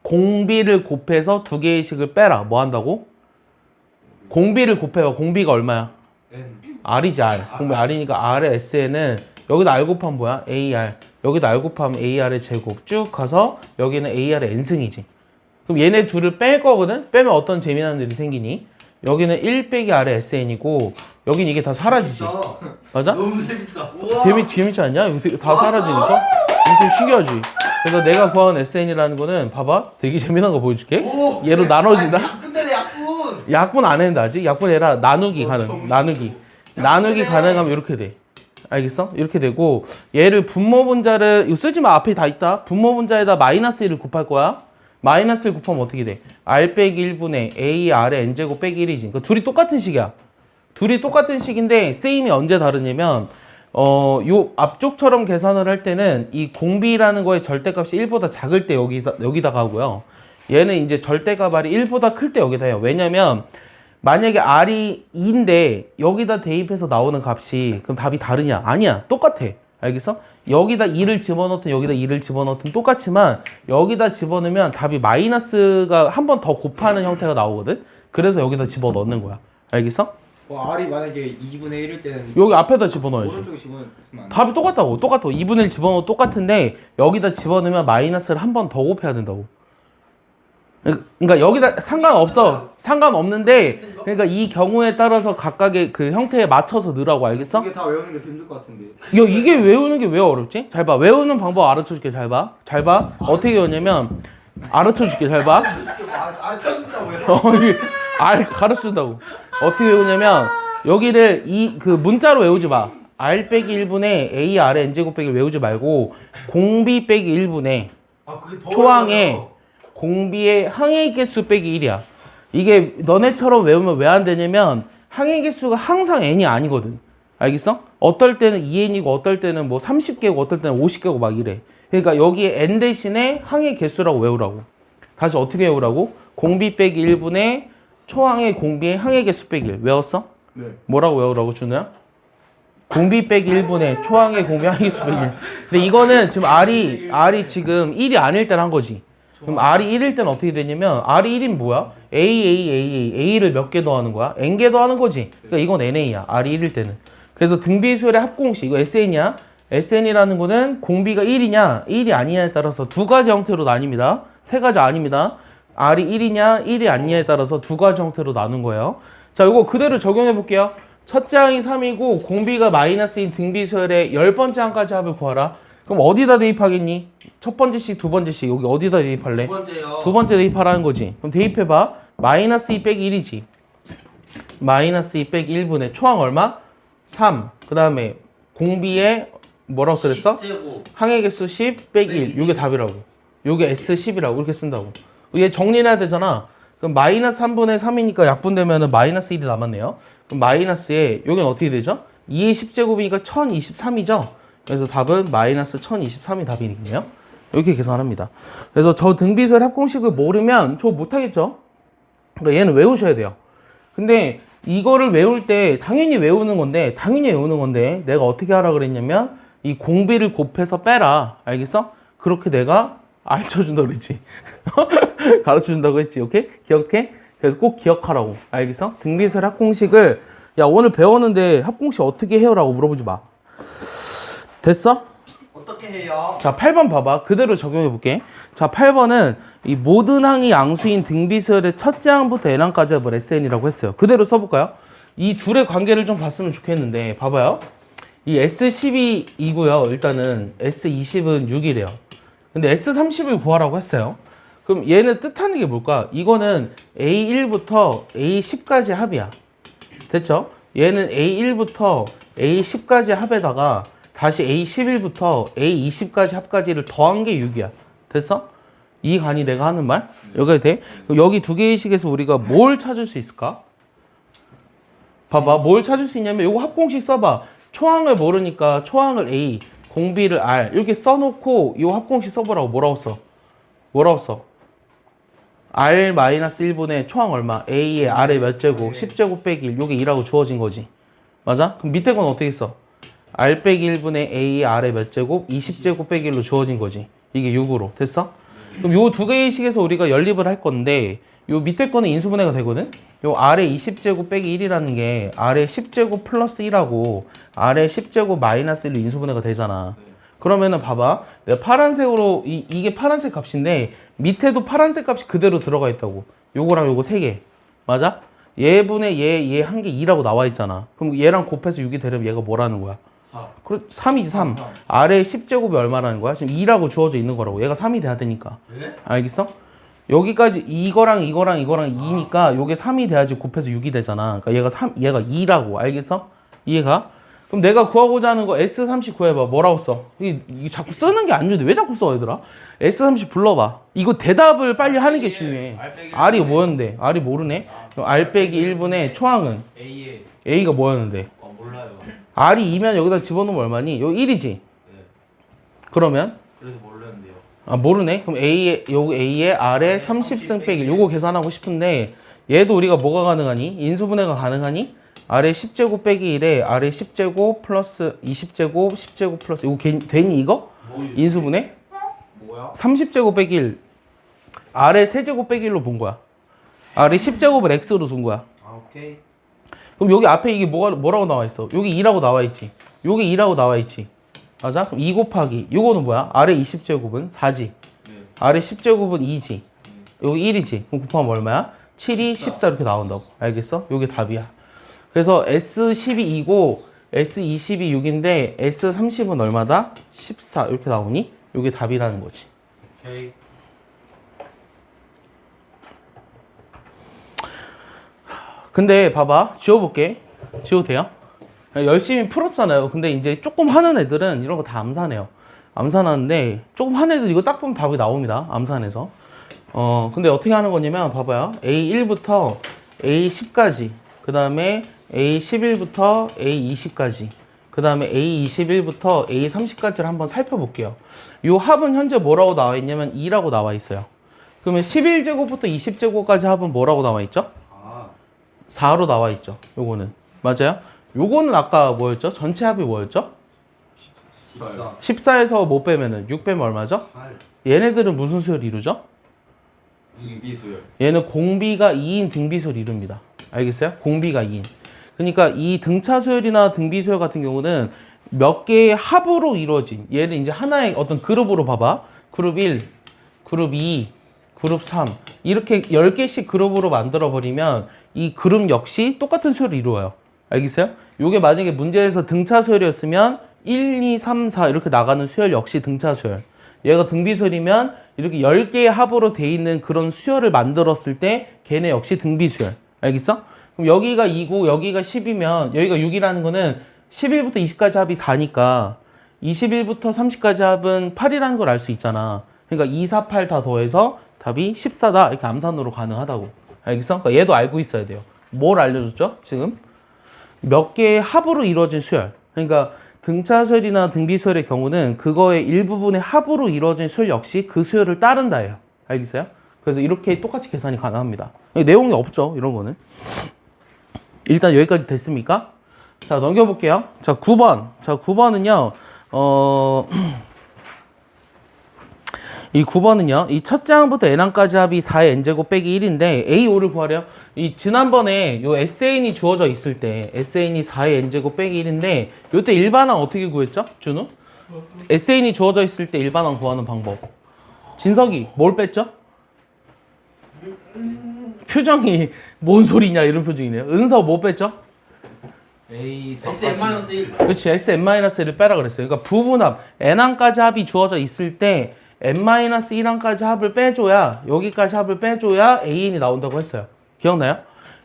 공비를 곱해서 두 개의 식을 빼라. 뭐 한다고? 공비를 곱해봐. 공비가 얼마야? R이지, R. 공비 R이니까 R의 SN은 여기다 R 곱하면 뭐야? AR. 여기다 R 곱하면 AR의 제곱. 쭉 가서 여기는 AR의 N승이지. 그럼 얘네 둘을 뺄 거거든? 빼면 어떤 재미난 일이 생기니? 여기는 1 빼기 R의 SN이고 여긴 이게 다 사라지지. 맞아? 너무 재밌다. 재밌지 않냐? 이거 다 사라지니까? 이거 좀 신기하지? 그래서 내가 구한 SN이라는 거는 봐봐. 되게 재미난 거 보여줄게. 오! 얘로 나눠진다? 약분되네 약분. 약분 안 했는데 아직? 약분 아니라 나누기 가능. 나누기 가능하면 이렇게 돼. 알겠어? 이렇게 되고 얘를 분모분자를 이거 쓰지 마. 앞에 다 있다. 분모분자에다 마이너스 1을 곱할 거야. 마이너스 1 곱하면 어떻게 돼? R 빼기 1분의 A, R의 N제곱 빼기 1이지. 그러니까 둘이 똑같은 식이야. 둘이 똑같은 식인데 쓰임이 언제 다르냐면 요 앞쪽처럼 계산을 할 때는 이 공비라는 거의 절대값이 1보다 작을 때 여기다가 하고요. 얘는 이제 절대값 R이 1보다 클 때 여기다 해요. 왜냐면 만약에 R이 2인데 여기다 대입해서 나오는 값이 그럼 답이 다르냐? 아니야. 똑같아. 알겠어? 여기다 2를 집어넣든 여기다 2를 집어넣든 똑같지만 여기다 집어넣으면 답이 마이너스가 한 번 더 곱하는 형태가 나오거든? 그래서 여기다 집어넣는 거야. 알겠어? R이 만약에 2분의 1일 때는 여기 앞에다 집어넣어야지. 오른쪽에 집어넣으면 안 돼. 답이 똑같다고. 2분의 1 집어넣어도 똑같은데 여기다 집어넣으면 마이너스를 한 번 더 곱해야 된다고. 그러니까 여기다 상관없어. 상관없는데 그러니까 이 경우에 따라서 각각의 그 형태에 맞춰서 넣으라고. 알겠어? 이게 다 외우는 게 힘들 것 같은데. 이게 외우는 게 왜 어렵지? 잘 봐. 외우는 방법 알려줄게. 잘 봐. 잘 봐. 어떻게 외우냐면 알려줄게. 잘 봐. 알려준다고요? 이게 가르쳐준다고. 어떻게 외우냐면 여기를 그 문자로 외우지 마. R 빼기 1분의 A, R의 N제곱 빼기를 외우지 말고 공비 빼기 1분의 그게 더 초항의 어려워요. 공비의 항의 개수 빼기 1이야. 이게 너네처럼 외우면 왜 안 되냐면 항의 개수가 항상 n이 아니거든. 알겠어? 어떨 때는 2n이고 어떨 때는 뭐 30개고 어떨 때는 50개고 막 이래. 그러니까 여기에 n 대신에 항의 개수라고 외우라고. 다시 어떻게 외우라고? 공비 빼기 1분의 초항의 공비의 항의 개수 빼기 1. 외웠어? 네. 뭐라고 외우라고 준우야? 공비 빼기 1분의 초항의 공비 항의 개수 빼기 1. 근데 이거는 지금 R이 지금 1이 아닐 때는 한 거지. 그럼 R이 1일 때는 어떻게 되냐면 R이 1이면 뭐야? A를 몇 개 더하는 거야? N개 더하는 거지. 그러니까 이건 NA야. R이 1일 때는. 그래서 등비수열의 합공식, 이거 SN이야. SN이라는 거는 공비가 1이냐 1이 아니냐에 따라서 두 가지 형태로 나뉩니다. 세 가지 아닙니다. R이 1이냐 1이 아니냐에 따라서 두 가지 형태로 나눈 거예요. 자, 이거 그대로 적용해 볼게요. 첫째 항이 3이고 공비가 마이너스인 등비수열의 10번째 항까지 합을 구하라. 그럼 어디다 대입하겠니? 첫 번째씩, 두 번째씩. 여기 어디다 대입할래? 두 번째요. 두 번째 대입하라는 거지. 그럼 대입해봐. 마이너스 2 빼기 1이지. 마이너스 2 빼기 1분의 초항 얼마? 3. 그 다음에 공비에 뭐라고 그랬어? 10제곱. 항의 개수 10 빼기 1. 요게 답이라고. 요게 S10이라고. 이렇게 쓴다고. 얘 정리해야 되잖아. 그럼 마이너스 3분의 3이니까 약분되면 마이너스 1이 남았네요. 그럼 마이너스에 요게 어떻게 되죠? 2의 10제곱이니까 1023이죠? 그래서 답은 마이너스 1023이 답이네요. 이렇게 계산합니다. 그래서 저 등비수열 합공식을 모르면 저 못하겠죠? 그러니까 얘는 외우셔야 돼요. 근데 이거를 외울 때 당연히 외우는 건데 내가 어떻게 하라 그랬냐면 이 공비를 곱해서 빼라. 알겠어? 그렇게 내가 알려준다고 그랬지. 가르쳐준다고 했지. 오케이? 기억해? 그래서 꼭 기억하라고. 알겠어? 등비수열 합공식을 야 오늘 배웠는데 합공식 어떻게 해요? 라고 물어보지 마. 됐어? 어떻게 해요? 자, 8번 봐봐. 그대로 적용해 볼게. 자, 8번은 이 모든 항이 양수인 등비수열의 첫째 항부터 n항까지 합을 SN이라고 했어요. 그대로 써볼까요? 이 둘의 관계를 좀 봤으면 좋겠는데 봐봐요. 이 S12이고요. 일단은 S20은 6이래요. 근데 S30을 구하라고 했어요. 그럼 얘는 뜻하는 게 뭘까? 이거는 A1부터 A10까지 합이야. 됐죠? 얘는 A1부터 A10까지 합에다가 다시 A11부터 A20까지 합까지를 더한 게 6이야. 됐어? 이 간이 내가 하는 말? 여기가 돼? 그럼 여기 두 개의 식에서 우리가 뭘 찾을 수 있을까? 봐봐, 뭘 찾을 수 있냐면 이거 합공식 써봐. 초항을 모르니까 초항을 A, 공비를 R 이렇게 써놓고 이 합공식 써보라고. 뭐라고 써? 뭐라고 써? R-1분의 초항 얼마? A의 R의 몇 제곱? 10제곱 빼기 1. 요게 2라고 주어진 거지. 맞아? 그럼 밑에 건 어떻게 써? R 빼기 1분의 A의 R의 몇 제곱? 20제곱 빼기 1로 주어진 거지. 이게 6으로. 됐어? 그럼 요 두 개의 식에서 우리가 연립을 할 건데 요 밑에 거는 인수분해가 되거든? 요 R의 20제곱 빼기 1이라는 게 R의 10제곱 플러스 1하고 R의 10제곱 마이너스 1로 인수분해가 되잖아. 그러면은 봐봐. 내가 파란색으로 이게 파란색 값인데 밑에도 파란색 값이 그대로 들어가 있다고. 요거랑 요거 세 개. 맞아? 얘분의 얘 한 개 2라고 나와 있잖아. 그럼 얘랑 곱해서 6이 되려면 얘가 뭐라는 거야? 4. 그럼 3이지 3. R의 10제곱이 얼마라는 거야? 지금 2라고 주어져 있는 거라고. 얘가 3이 돼야 되니까. 네? 알겠어? 여기까지 이거랑 2니까 요게 3이 돼야지 곱해서 6이 되잖아. 그러니까 얘가 2라고. 알겠어? 이해가? 그럼 내가 구하고자 하는 거 S30 구해봐. 뭐라고 써? 이게 자꾸 쓰는 게 안 좋은데 왜 자꾸 써 얘들아? S30 불러봐. 이거 대답을 빨리 하는 게 중요해. R이 뭐였는데? R이 모르네? 그럼 R 빼기 1분의 초항은? A에 A가 뭐였는데? 몰라요. R이 2면 여기다 집어넣으면 얼마니? 요 1이지? 네. 그러면? 그래서 모르는데요. 아 모르네? 그럼 A의 R의 30승 빼기 요거 계산하고 싶은데 얘도 우리가 뭐가 가능하니? 인수분해가 가능하니? R의 10제곱 빼기 1에 R의 10제곱 플러스 20제곱 10제곱 플러스 이거 되니 이거? 인수분해? 뭐야? 30제곱 빼기 1 R의 세제곱 빼기 1로 본 거야. R의 10제곱을 X로 둔 거야. 아 오케이. 그럼 여기 앞에 이게 뭐라고 나와 있어? 여기 2라고 나와 있지. 여기 2라고 나와 있지. 맞아? 그럼 2 곱하기 요거는 뭐야? R의 20제곱은 4지. 네. R의 10제곱은 2지. 여기 1이지. 그럼 곱하면 얼마야? 7이 14 이렇게 나온다고. 알겠어? 요게 답이야. 그래서 S12 2고 S20이 6인데 S30은 얼마다? 14 이렇게 나오니? 요게 답이라는 거지. 오케이. 근데 봐봐. 지워볼게. 지워도 돼요? 열심히 풀었잖아요. 근데 이제 조금 하는 애들은 이런 거 다 암산해요. 암산하는데 조금 하는 애들 이거 딱 보면 답이 나옵니다. 암산해서. 근데 어떻게 하는 거냐면 봐봐요. A1부터 A10까지 그 다음에 A11부터 A20까지 그 다음에 A21부터 A30까지를 한번 살펴볼게요. 이 합은 현재 뭐라고 나와 있냐면 2라고 나와 있어요. 그러면 11제곱부터 20제곱까지 합은 뭐라고 나와 있죠? 아 4로 나와 있죠. 요거는. 맞아요? 요거는 아까 뭐였죠? 전체 합이 뭐였죠? 14. 14에서 못 빼면은 6 빼면 얼마죠? 8. 얘네들은 무슨 수열 이루죠? 이수열. 얘는 공비가 2인 등비수열 이룹니다. 알겠어요? 공비가 2인. 그러니까 이 등차 수열이나 등비 수열 같은 경우는 몇 개의 합으로 이루어진 얘를 이제 하나의 어떤 그룹으로 봐봐. 그룹 1, 그룹 2, 그룹 3 이렇게 10개씩 그룹으로 만들어 버리면 이 그룹 역시 똑같은 수열을 이루어요. 알겠어요? 요게 만약에 문제에서 등차 수열이었으면 1, 2, 3, 4 이렇게 나가는 수열 역시 등차 수열. 얘가 등비 수열이면 이렇게 10개의 합으로 돼 있는 그런 수열을 만들었을 때 걔네 역시 등비 수열. 알겠어? 그럼 여기가 2고 여기가 10이면 여기가 6이라는 거는 11부터 20까지 합이 4니까 21부터 30까지 합은 8이라는 걸 알 수 있잖아. 그러니까 2, 4, 8 다 더해서 답이 14다. 이렇게 암산으로 가능하다고. 알겠어? 그러니까 얘도 알고 있어야 돼요. 뭘 알려줬죠? 지금? 몇 개의 합으로 이루어진 수열. 그러니까 등차수열이나 등비수열의 경우는 그거의 일부분의 합으로 이루어진 수열 역시 그 수열을 따른다예요. 알겠어요? 그래서 이렇게 똑같이 계산이 가능합니다. 내용이 없죠. 이런 거는. 일단 여기까지 됐습니까? 자, 넘겨볼게요. 자, 9번. 자, 9번은요, 이 9번은요, 이 첫째 항부터 n항까지 합이 4의 n제곱 빼기 1인데, A5를 구하래요. 이 지난번에 요 SN이 주어져 있을 때, SN이 4의 n제곱 빼기 1인데, 요때 일반항 어떻게 구했죠? 준우? SN이 주어져 있을 때 일반항 구하는 방법. 진석이, 뭘 뺐죠? 표정이 뭔 소리냐 이런 표정이네요. 은서 뭐 뺐죠? A SM-1 그렇지. Sn-1을 빼라 그랬어요. 그러니까 부분합 n항까지 합이 주어져 있을 때 n-1항까지 합을 빼줘야 여기까지 합을 빼줘야 an이 나온다고 했어요. 기억나요?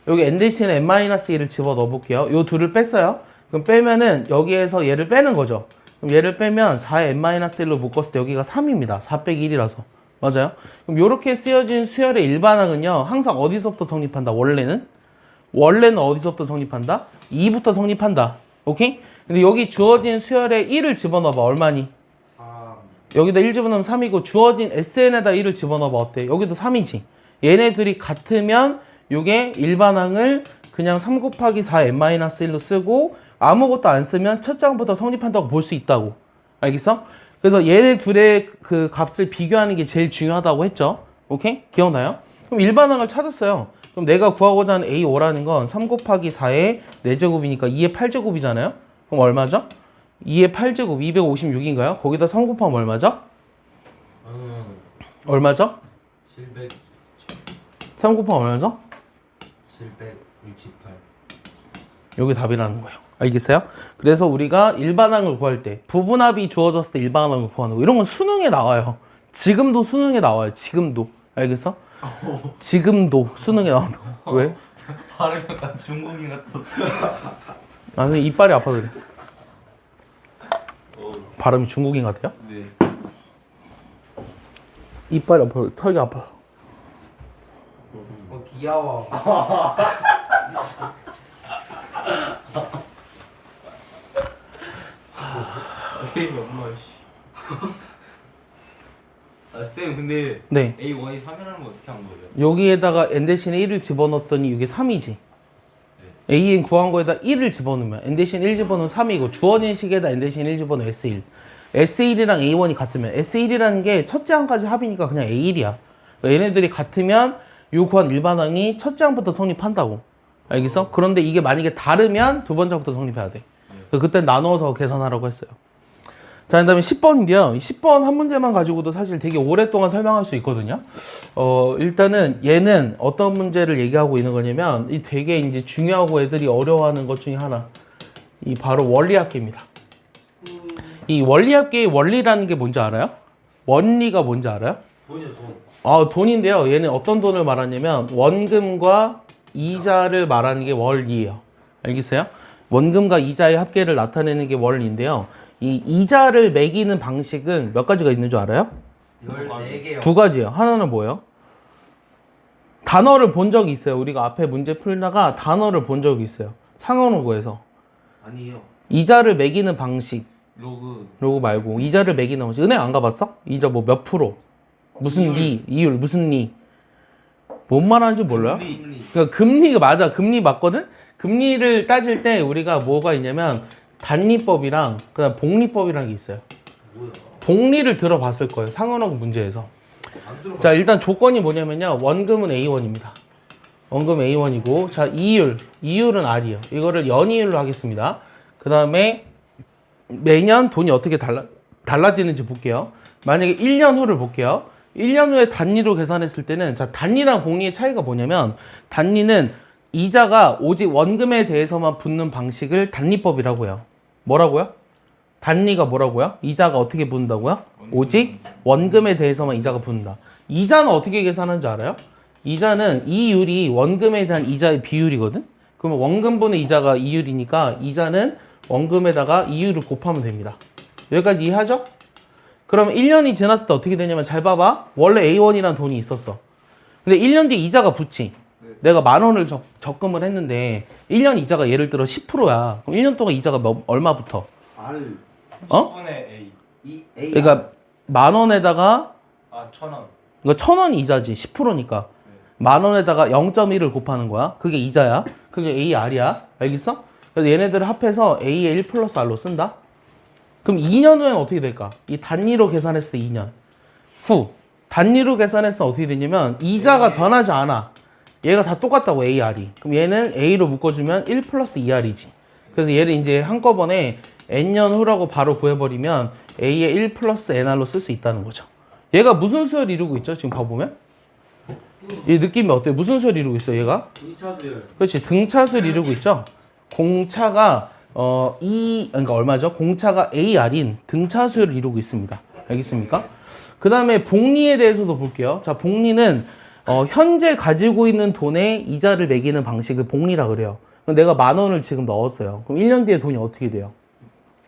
여기 n 대신에 n-1을 집어넣어 볼게요. 요 둘을 뺐어요. 그럼 빼면은 여기에서 얘를 빼는 거죠. 그럼 얘를 빼면 4에 n-1로 묶었을 때 여기가 3입니다. 4 빼기 1이라서. 맞아요? 그럼 이렇게 쓰여진 수열의 일반항은요. 항상 어디서부터 성립한다? 원래는 어디서부터 성립한다? 2부터 성립한다. 오케이? 근데 여기 주어진 수열에 1을 집어넣어봐. 얼마니? 3 여기다 1 집어넣으면 3이고 주어진 SN에다 1을 집어넣어봐. 어때? 여기도 3이지. 얘네들이 같으면 요게 일반항을 그냥 3 곱하기 4 n-1로 쓰고 아무것도 안 쓰면 첫 장부터 성립한다고 볼 수 있다고. 알겠어? 그래서 얘네 둘의 그 값을 비교하는 게 제일 중요하다고 했죠. 오케이? 기억나요? 그럼 일반항을 찾았어요. 그럼 내가 구하고자 하는 A5라는 건 3 곱하기 4의 4제곱이니까 2의 8제곱이잖아요? 그럼 얼마죠? 2의 8제곱 256인가요? 거기다 3 곱하면 얼마죠? 얼마죠? 700 3 곱하면 얼마죠? 768 여기 답이라는 거예요. 알겠어요? 그래서 우리가 일반항을 구할 때 부분합이 주어졌을 때 일반항을 구하는 거 이런 건 수능에 나와요. 지금도 수능에 나와요. 지금도. 알겠어? 지금도 수능에 나온다. 왜? 발음이 약간 중국인 같았어. 나는 이빨이 아파서 그래. 발음이 중국인 같아요? 네. 이빨이 아파서 턱이 아파요. 귀여워. A 엄마 씨. 아, 쌤 근데 네. A1이 3이라는 거 어떻게 한 거예요? 여기에다가 n 대신에 1을 집어넣었더니 이게 3이지. an 구한 거에다 1을 집어넣으면 n 대신 1 집어넣으면 3이고 주어진 식에다 n 대신 1 집어넣으면 S1. S1이랑 A1이 같으면 S1이라는 게 첫째 항까지 합이니까 그냥 A1이야. 그러니까 얘네들이 같으면 요 구한 일반항이 첫째 항부터 성립한다고. 알겠어? 그런데 이게 만약에 다르면 두 번째부터 성립해야 돼. 그때 나눠서 계산하라고 했어요. 자, 그 다음에 10번인데요. 10번 한 문제만 가지고도 사실 되게 오랫동안 설명할 수 있거든요. 일단은 얘는 어떤 문제를 얘기하고 있는 거냐면, 이 되게 이제 중요하고 애들이 어려워하는 것 중에 하나. 이 바로 원리합계입니다. 이 원리합계의 원리라는 게 뭔지 알아요? 원리가 뭔지 알아요? 돈이요 돈. 돈인데요. 얘는 어떤 돈을 말하냐면, 원금과 이자를 말하는 게 원리예요. 알겠어요? 원금과 이자의 합계를 나타내는 게 원리인데요. 이 이자를 매기는 방식은 몇 가지가 있는 줄 알아요? 14개요. 두 가지예요. 하나는 뭐예요? 단어를 본 적이 있어요. 우리가 앞에 문제 풀다가 단어를 본 적이 있어요. 상어로고에서 아니요. 이자를 매기는 방식 로그 말고 이자를 매기는 방식. 은행 안 가봤어? 이자 뭐 몇 프로? 무슨 리? 이율 무슨 리? 뭔 말하는지 몰라요? 금리. 그러니까 금리가 맞아. 금리 맞거든? 금리를 따질 때 우리가 뭐가 있냐면 단리법이랑 그다음 복리법이라는 게 있어요. 뭐야? 복리를 들어봤을 거예요. 상언어구 문제에서. 안 들어. 자, 일단 조건이 뭐냐면요. 원금은 A1입니다. 원금 A1이고, 자, 이율은 R이에요. 이거를 연이율로 하겠습니다. 그 다음에 매년 돈이 어떻게 달라지는지 볼게요. 만약에 1년 후를 볼게요. 1년 후에 단리로 계산했을 때는, 자, 단리랑 복리의 차이가 뭐냐면, 단리는 이자가 오직 원금에 대해서만 붙는 방식을 단리법이라고 해요. 뭐라고요? 단리가 뭐라고요? 이자가 어떻게 붙는다고요? 오직 원금에 대해서만 이자가 붙는다. 이자는 어떻게 계산하는지 알아요? 이자는 이율이 원금에 대한 이자의 비율이거든? 그러면 원금분의 이자가 이율이니까 이자는 원금에다가 이율을 곱하면 됩니다. 여기까지 이해하죠? 그러면 1년이 지났을 때 어떻게 되냐면 잘 봐봐. 원래 A1이라는 돈이 있었어. 근데 1년 뒤에 이자가 붙지. 내가 10,000원을 적금을 했는데 1년 이자가 예를 들어 10%야. 그럼 1년 동안 이자가 얼마부터? R. 어? 10분의 A 이 A. 그러니까 10,000원에다가 아 1,000원 그러니까 1,000원 이자지 10%니까 10,000원에다가 0.1을 곱하는 거야. 그게 이자야. 그게 AR이야. 알겠어? 그래서 얘네들을 합해서 A의 1 플러스 R로 쓴다. 그럼 2년 후에는 어떻게 될까? 이 단위로 계산했을 때 2년 후 단위로 계산했을 때 어떻게 되냐면 이자가 변하지 않아. 얘가 다 똑같다고 AR이. 그럼 얘는 A로 묶어주면 1 플러스 2R이지. 그래서 얘를 이제 한꺼번에 N년 후라고 바로 구해버리면 A의 1 플러스 NR로 쓸 수 있다는 거죠. 얘가 무슨 수열 이루고 있죠? 지금 봐보면? 이 느낌이 어때요? 무슨 수열 이루고 있어 얘가? 등차수열. 그렇지. 등차수를 이루고 있죠? 공차가 그러니까 얼마죠? 공차가 AR인 등차 수요를 이루고 있습니다. 알겠습니까? 그 다음에 복리에 대해서도 볼게요. 자, 복리는 현재 가지고 있는 돈에 이자를 매기는 방식을 복리라 그래요. 그럼 내가 10,000원을 지금 넣었어요. 그럼 1년 뒤에 돈이 어떻게 돼요?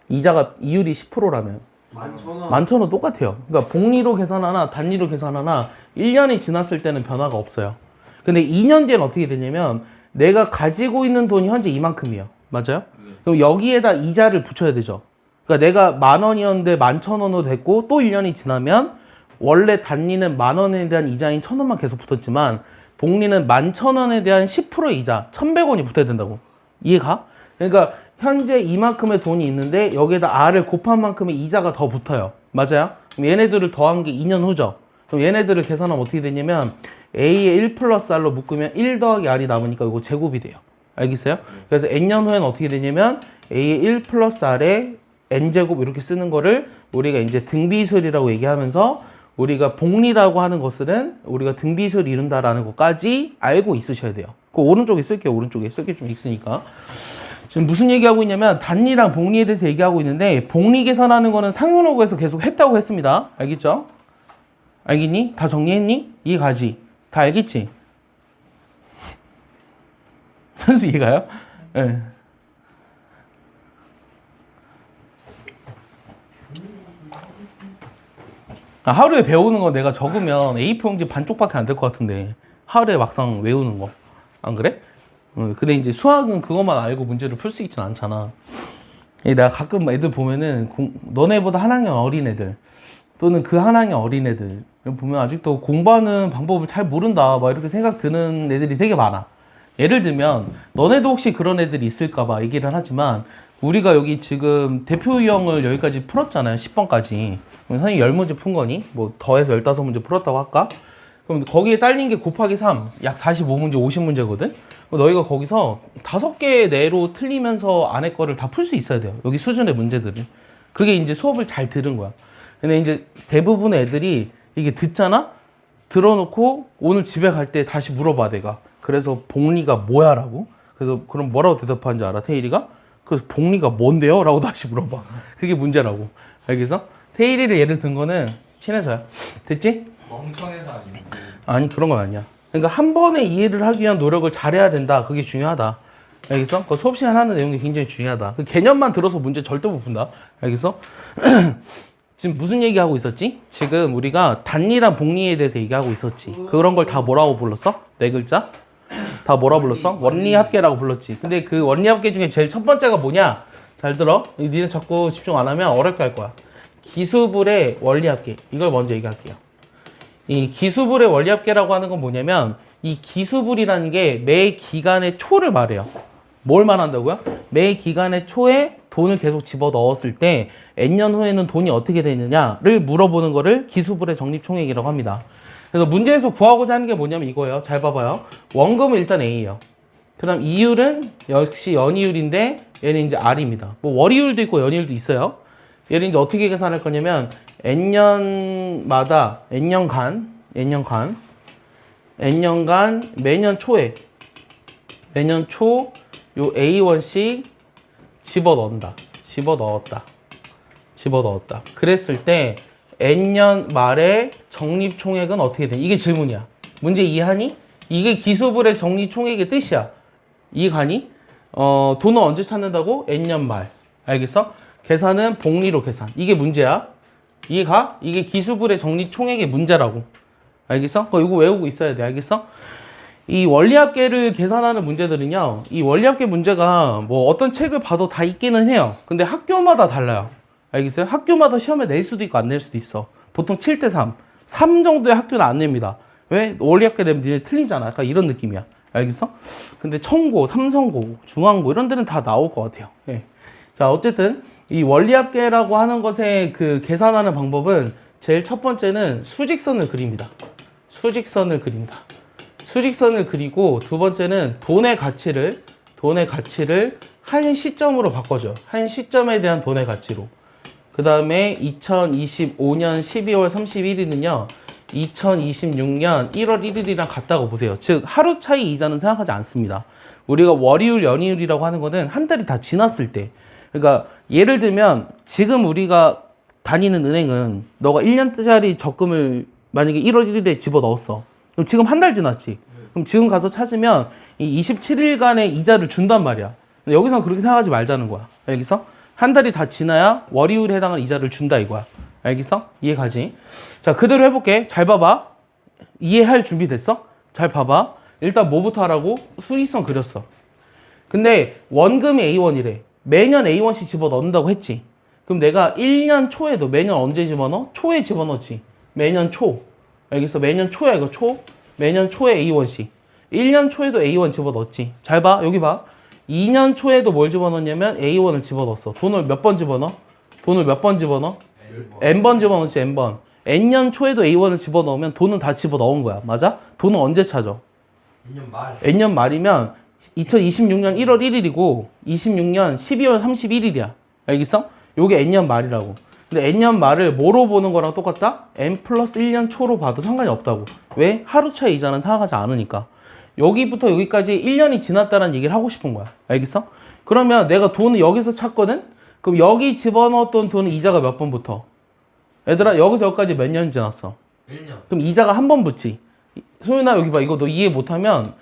이율이 10%라면 11,000원. 11,000원 똑같아요. 그러니까 복리로 계산하나 단리로 계산하나 1년이 지났을 때는 변화가 없어요. 근데 2년 뒤에는 어떻게 되냐면 내가 가지고 있는 돈이 현재 이만큼이에요. 맞아요? 그럼 여기에다 이자를 붙여야 되죠. 그러니까 내가 10,000원이었는데 11,000원으로 됐고 또 1년이 지나면 원래 단리는 10,000원에 대한 이자인 1,000원만 계속 붙었지만 복리는 11,000원에 대한 10%의 이자 1,100원이 붙어야 된다고. 이해가? 그러니까 현재 이만큼의 돈이 있는데 여기에다 R을 곱한 만큼의 이자가 더 붙어요. 맞아요? 그럼 얘네들을 더한 게 2년 후죠. 그럼 얘네들을 계산하면 어떻게 되냐면 A에 1 플러스 R로 묶으면 1 더하기 R이 남으니까 이거 제곱이 돼요. 알겠어요? 그래서 N년 후에는 어떻게 되냐면 A에 1 플러스 R에 N제곱 이렇게 쓰는 거를 우리가 이제 등비수열이라고 얘기하면서 우리가 복리라고 하는 것은 우리가 등비수열을 이룬다라는 것까지 알고 있으셔야 돼요. 그 오른쪽에 쓸게요. 오른쪽에 쓸 게 좀 있으니까. 지금 무슨 얘기하고 있냐면 단리랑 복리에 대해서 얘기하고 있는데 복리 계산하는 거는 상용어구에서 계속 했다고 했습니다. 알겠죠? 알겠니? 다 정리했니? 이해 가지? 다 알겠지? 선수 이해가요? 예. 네. 하루에 배우는 거 내가 적으면 A4 용지 반쪽밖에 안 될 것 같은데 하루에 막상 외우는 거 안 그래? 근데 이제 수학은 그것만 알고 문제를 풀 수 있진 않잖아. 내가 가끔 애들 보면은 너네보다 한 학년 어린 애들 또는 그 한 학년 어린 애들 보면 아직도 공부하는 방법을 잘 모른다 막 이렇게 생각 드는 애들이 되게 많아. 예를 들면 너네도 혹시 그런 애들이 있을까 봐 얘기를 하지만 우리가 여기 지금 대표 유형을 여기까지 풀었잖아요. 10번까지. 그럼 선생님 10문제 푼 거니? 뭐 더해서 15문제 풀었다고 할까? 그럼 거기에 딸린 게 곱하기 3, 약 45문제, 50문제거든? 너희가 거기서 5개 내로 틀리면서 안에 거를 다 풀 수 있어야 돼요. 여기 수준의 문제들을. 그게 이제 수업을 잘 들은 거야. 근데 이제 대부분의 애들이 이게 듣잖아? 들어놓고 오늘 집에 갈 때 다시 물어봐, 내가. 그래서 복리가 뭐야? 라고. 그래서 그럼 뭐라고 대답하는지 알아, 태일이가? 그래서 복리가 뭔데요? 라고 다시 물어봐. 그게 문제라고. 알겠어? 태일이를 예를 든 거는 친해서야. 됐지? 멍청해서 아니고. 아니, 그런 건 아니야. 그러니까 한 번에 이해를 하기 위한 노력을 잘해야 된다. 그게 중요하다. 알겠어? 그 수업 시간 하는 내용이 굉장히 중요하다. 그 개념만 들어서 문제 절대 못 푼다. 알겠어? 지금 무슨 얘기하고 있었지? 지금 우리가 단리랑 복리에 대해서 얘기하고 있었지. 그런 걸 다 뭐라고 불렀어? 네 글자? 다 뭐라 불렀어? 원리합계라고 불렀지. 근데 그 원리합계 중에 제일 첫 번째가 뭐냐? 잘 들어. 니네 자꾸 집중 안 하면 어렵게 할 거야. 기수불의 원리합계. 이걸 먼저 얘기할게요. 이 기수불의 원리합계라고 하는 건 뭐냐면 이 기수불이라는 게 매 기간의 초를 말해요. 뭘 말한다고요? 매 기간의 초에 돈을 계속 집어 넣었을 때 N년 후에는 돈이 어떻게 되느냐를 물어보는 거를 기수불의 적립총액이라고 합니다. 그래서 문제에서 구하고자 하는 게 뭐냐면 이거예요. 잘 봐봐요. 원금은 일단 A예요. 그 다음 이율은 역시 연이율인데 얘는 이제 R입니다. 뭐 월이율도 있고 연이율도 있어요. 얘를 이제 어떻게 계산할 거냐면 N년마다 N년간 매년 초에 매년 초 요 A1씩 집어넣었다. 그랬을 때 N년 말에 적립총액은 어떻게 돼? 이게 질문이야. 문제 이해하니? 이게 기수불의 적립총액의 뜻이야. 이해가니? 돈은 언제 찾는다고? N년 말. 알겠어? 계산은 복리로 계산. 이게 문제야. 이해가? 이게 기수불의 적립총액의 문제라고. 알겠어? 이거 외우고 있어야 돼. 알겠어? 이 원리합계를 계산하는 문제들은요, 이 원리합계 문제가 뭐 어떤 책을 봐도 다 있기는 해요. 근데 학교마다 달라요. 알겠어요? 학교마다 시험에 낼 수도 있고 안 낼 수도 있어. 보통 7대 3. 3 정도의 학교는 안 냅니다. 왜? 원리합계 내면 니네 틀리잖아. 약간 이런 느낌이야. 알겠어? 근데 청고, 삼성고, 중앙고 이런 데는 다 나올 것 같아요. 예. 자, 어쨌든 이 원리합계라고 하는 것의 그 계산하는 방법은 제일 첫 번째는 수직선을 그립니다. 수직선을 그리고 두 번째는 돈의 가치를 한 시점으로 바꿔줘. 한 시점에 대한 돈의 가치로. 그 다음에 2025년 12월 31일은요. 2026년 1월 1일이랑 같다고 보세요. 즉 하루 차이 이자는 생각하지 않습니다. 우리가 월이율, 연이율이라고 하는 거는 한 달이 다 지났을 때. 그러니까 예를 들면 지금 우리가 다니는 은행은 너가 1년짜리 적금을 만약에 1월 1일에 집어넣었어. 그럼 지금 한 달 지났지. 그럼 지금 가서 찾으면 이 27일간의 이자를 준단 말이야. 근데 여기서 그렇게 생각하지 말자는 거야. 알겠어? 한 달이 다 지나야 월이율에 해당하는 이자를 준다 이거야. 알겠어? 이해 가지? 자, 그대로 해볼게. 잘 봐봐. 이해할 준비 됐어? 잘 봐봐. 일단 뭐부터 하라고? 수익성 그렸어. 근데 원금이 A1이래. 매년 A1씩 집어넣는다고 했지. 그럼 내가 1년 초에도 매년 언제 집어넣어? 초에 집어넣지. 매년 초. 알겠어? 매년 초야 이거 초. 매년 초에 A1씩. 1년 초에도 A1 집어넣지. 잘 봐. 여기 봐. 2년 초에도 뭘 집어넣냐면 A1을 집어넣었어. 돈을 몇 번 집어넣어? 돈을 몇 번 집어넣어? N번 집어넣지, N번. N년 초에도 A1을 집어넣으면 돈은 다 집어넣은 거야. 맞아? 돈은 언제 찾아? 2년 말. N년 말이면 2026년 1월 1일이고 26년 12월 31일이야. 알겠어? 요게 N년 말이라고. 근데 N년 말을 뭐로 보는 거랑 똑같다? N 플러스 1년 초로 봐도 상관이 없다고. 왜? 하루 차이 이자는 생각하지 않으니까. 여기부터 여기까지 1년이 지났다는 얘기를 하고 싶은 거야. 알겠어? 그러면 내가 돈을 여기서 찾거든? 그럼 여기 집어넣었던 돈은 이자가 몇 번 붙어? 얘들아, 여기서 여기까지 몇 년 지났어? 1년. 그럼 이자가 한 번 붙지. 소윤아, 여기 봐. 이거 너 이해 못하면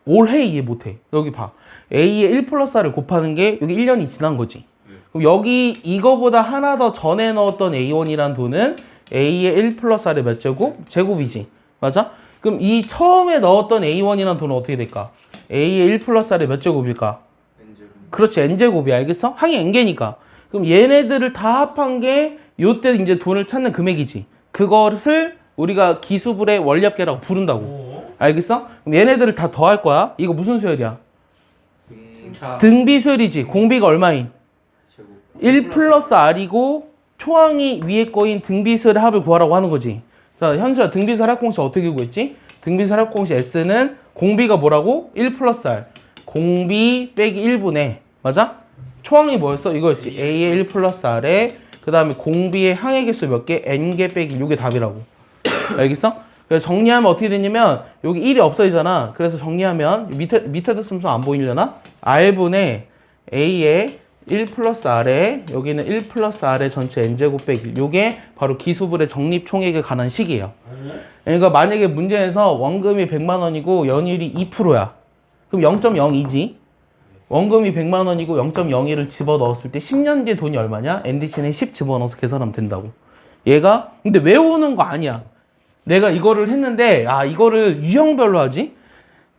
올해 이해 못해. 여기 봐. A의 1 플러스 R을 곱하는 게 여기 1년이 지난 거지. 그럼 여기 이거보다 하나 더 전에 넣었던 A1이란 돈은 A의 1 플러스 R의 몇 제곱? 제곱이지. 맞아? 그럼 이 처음에 넣었던 A1이란 돈은 어떻게 될까? A의 1 플러스 R의 몇 제곱일까? 그렇지, N제곱이. 알겠어? 항이 N개니까. 그럼 얘네들을 다 합한 게 요때 이제 돈을 찾는 금액이지. 그것을 우리가 기수불의 원리합계라고 부른다고. 알겠어? 그럼 얘네들을 다 더할 거야. 이거 무슨 수열이야? 등차 등비 수열이지. 공비가 얼마인? 제곱 1 플러스 R이고 초항이 위에 거인 등비수열의 합을 구하라고 하는 거지. 자, 현수야, 등비수열 합공식 어떻게 구했지? 등비수열 합공식 S는 공비가 뭐라고? 1 플러스 R. 공비 빼기 1분의, 맞아? 초항이 뭐였어? 이거였지. A의 1 플러스 R에 그 다음에 공비의 항의 개수 몇 개? N개 빼기 6의 답이라고. 알겠어? 그래서 정리하면 어떻게 되냐면 여기 1이 없어지잖아. 그래서 정리하면 밑에도 쓰면 안 보이려나? R분의 A의 1 플러스 R에 여기는 1 플러스 R의 전체 N제곱 빼기 요게 바로 기수불의 적립 총액에 관한 식이에요. 그러니까 만약에 문제에서 원금이 100만 원이고 연율이 2%야. 그럼 0.02지. 원금이 100만 원이고 0.01을 집어넣었을 때 10년 뒤에 돈이 얼마냐? NDC는 10 집어넣어서 계산하면 된다고. 얘가 근데 외우는 거 아니야. 내가 이거를 했는데 이거를 유형별로 하지?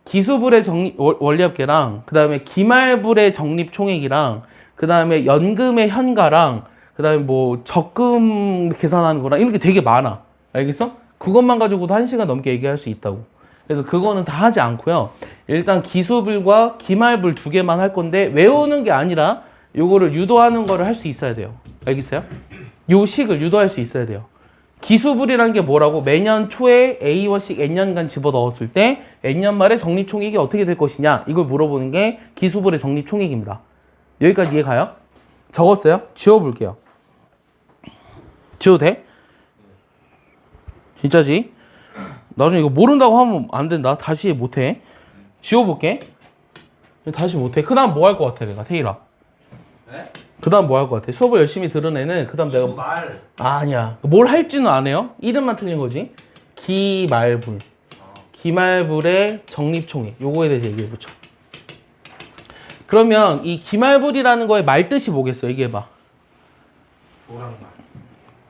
기수불의 적립 원리합계랑 그 다음에 기말불의 적립 총액이랑 그 다음에 연금의 현가랑 그 다음에 뭐 적금 계산하는 거랑 이런 게 되게 많아. 알겠어? 그것만 가지고도 1시간 넘게 얘기할 수 있다고. 그래서 그거는 다 하지 않고요. 일단 기수불과 기말불 두 개만 할 건데 외우는 게 아니라 요거를 유도하는 거를 할 수 있어야 돼요. 알겠어요? 요 식을 유도할 수 있어야 돼요. 기수불이라는 게 뭐라고? 매년 초에 A1씩 N년간 집어넣었을 때 N년 말에 적립총액이 어떻게 될 것이냐 이걸 물어보는 게 기수불의 적립총액입니다. 여기까지 이해 가요? 적었어요? 지워볼게요. 지워도 돼? 진짜지? 나중에 이거 모른다고 하면 안 된다. 다시 못해. 지워볼게. 다시 못해. 그 다음 뭐 할 것 같아 내가 태일아? 네? 그 다음 뭐 할 것 같아? 수업을 열심히 들은 애는 그 다음 내가 말. 아니야. 뭘 할지는 안 해요. 이름만 틀린 거지. 기말불. 기말불의 적립총액. 요거에 대해서 얘기해보죠. 그러면 이 기말불이라는 거의 말뜻이 뭐겠어? 얘기해봐. 조랑말.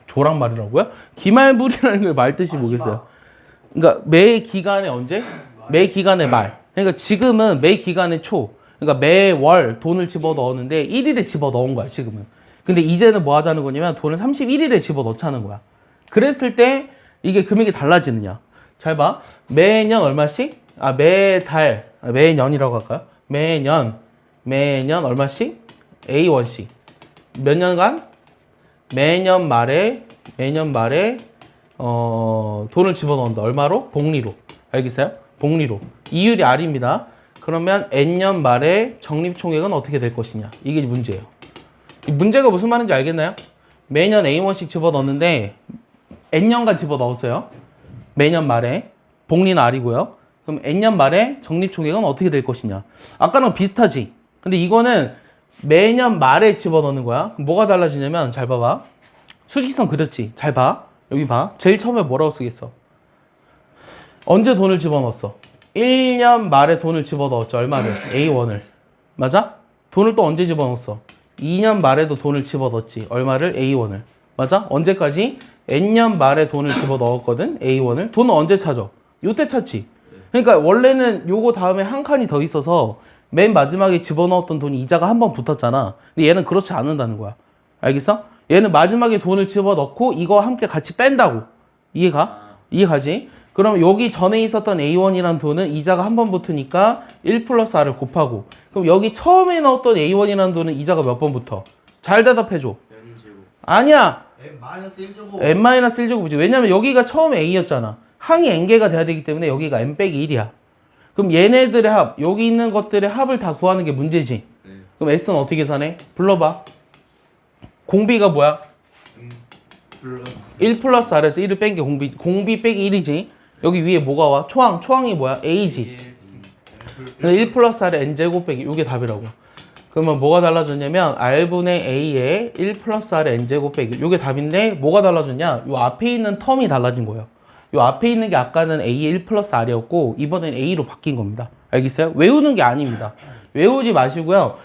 조랑말이라고요? 기말불이라는 거의 말뜻이 뭐겠어요? 그러니까 매 기간에 언제? 매 기간에 말. 그러니까 지금은 매 기간에 초. 그러니까 매월 돈을 집어넣었는데 1일에 집어넣은 거야 지금은. 근데 이제는 뭐 하자는 거냐면 돈을 31일에 집어넣자는 거야. 그랬을 때 이게 금액이 달라지느냐. 잘 봐. 매년 얼마씩? 매달. 매년이라고 할까요? 매년 얼마씩? A1씩. 몇 년간? 매년 말에 돈을 집어넣는다. 얼마로? 복리로. 알겠어요? 복리로. 이율이 R입니다. 그러면 N년 말에 적립총액은 어떻게 될 것이냐. 이게 문제예요. 이 문제가 무슨 말인지 알겠나요? 매년 A1씩 집어넣는데 N년간 집어넣었어요. 매년 말에. 복리는 R이고요. 그럼 n년 말에 적립총액은 어떻게 될 것이냐. 아까랑 비슷하지. 근데 이거는 매년 말에 집어넣는 거야. 그럼 뭐가 달라지냐면 잘 봐봐. 수직선 그렸지. 잘 봐. 여기 봐. 제일 처음에 뭐라고 쓰겠어? 언제 돈을 집어넣었어? 1년 말에 돈을 집어넣었죠. 얼마를? A1을. 맞아? 돈을 또 언제 집어넣었어? 2년 말에도 돈을 집어넣었지. 얼마를? A1을. 맞아? 언제까지? N년 말에 돈을 집어넣었거든. A1을. 돈은 언제 찾아? 요때 찾지. 그러니까 원래는 요거 다음에 한 칸이 더 있어서 맨 마지막에 집어넣었던 돈이 이자가 한 번 붙었잖아. 근데 얘는 그렇지 않는다는 거야. 알겠어? 얘는 마지막에 돈을 집어넣고 이거 함께 같이 뺀다고. 이해가? 이해가지? 그럼 여기 전에 있었던 A1이라는 돈은 이자가 한 번 붙으니까 1 플러스 R을 곱하고, 그럼 여기 처음에 넣었던 A1이라는 돈은 이자가 몇 번 붙어? 잘 대답해줘. 아니야. M-1제곱. n-1제곱이지. 왜냐면 여기가 처음에 A였잖아. 항이 n개가 돼야 되기 때문에 여기가 n-1이야. 그럼 얘네들의 합, 여기 있는 것들의 합을 다 구하는 게 문제지. 그럼 S는 어떻게 계산해? 불러봐. 공비가 뭐야? 플러스 1 플러스 R에서 1을 뺀 게 공비 빼기 1이지. 여기 위에 뭐가 와? 초항이 뭐야? A지. 근데 1 플러스 R의 n제곱 빼기, 이게 답이라고. 그러면 뭐가 달라졌냐면 R분의 A의 1 플러스 R의 n제곱 빼기, 이게 답인데 뭐가 달라졌냐? 요 앞에 있는 텀이 달라진 거예요. 요 앞에 있는 게 아까는 A의 1 플러스 R이었고 이번엔 A로 바뀐 겁니다. 알겠어요? 외우는 게 아닙니다. 외우지 마시고요.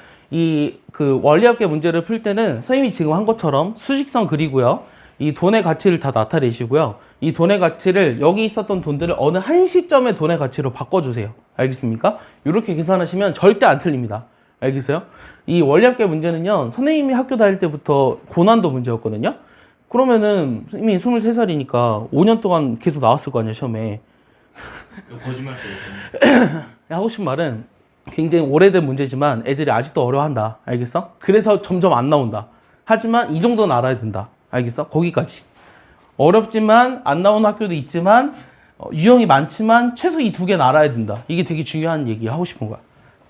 그 원리합계 문제를 풀 때는 선생님이 지금 한 것처럼 수직선 그리고요. 이 돈의 가치를 다 나타내시고요. 이 돈의 가치를 여기 있었던 돈들을 어느 한 시점의 돈의 가치로 바꿔주세요. 알겠습니까? 이렇게 계산하시면 절대 안 틀립니다. 알겠어요? 이 원리합계 문제는요. 선생님이 학교 다닐 때부터 고난도 문제였거든요. 그러면은 이미 23살이니까 5년 동안 계속 나왔을 거 아니야, 시험에. 거짓말 써있어. 하고 싶은 말은 굉장히 오래된 문제지만 애들이 아직도 어려워한다. 알겠어? 그래서 점점 안 나온다. 하지만 이 정도는 알아야 된다. 알겠어? 거기까지. 어렵지만 안 나오는 학교도 있지만 유형이 많지만 최소 이 두 개는 알아야 된다. 이게 되게 중요한 얘기 하고 싶은 거야.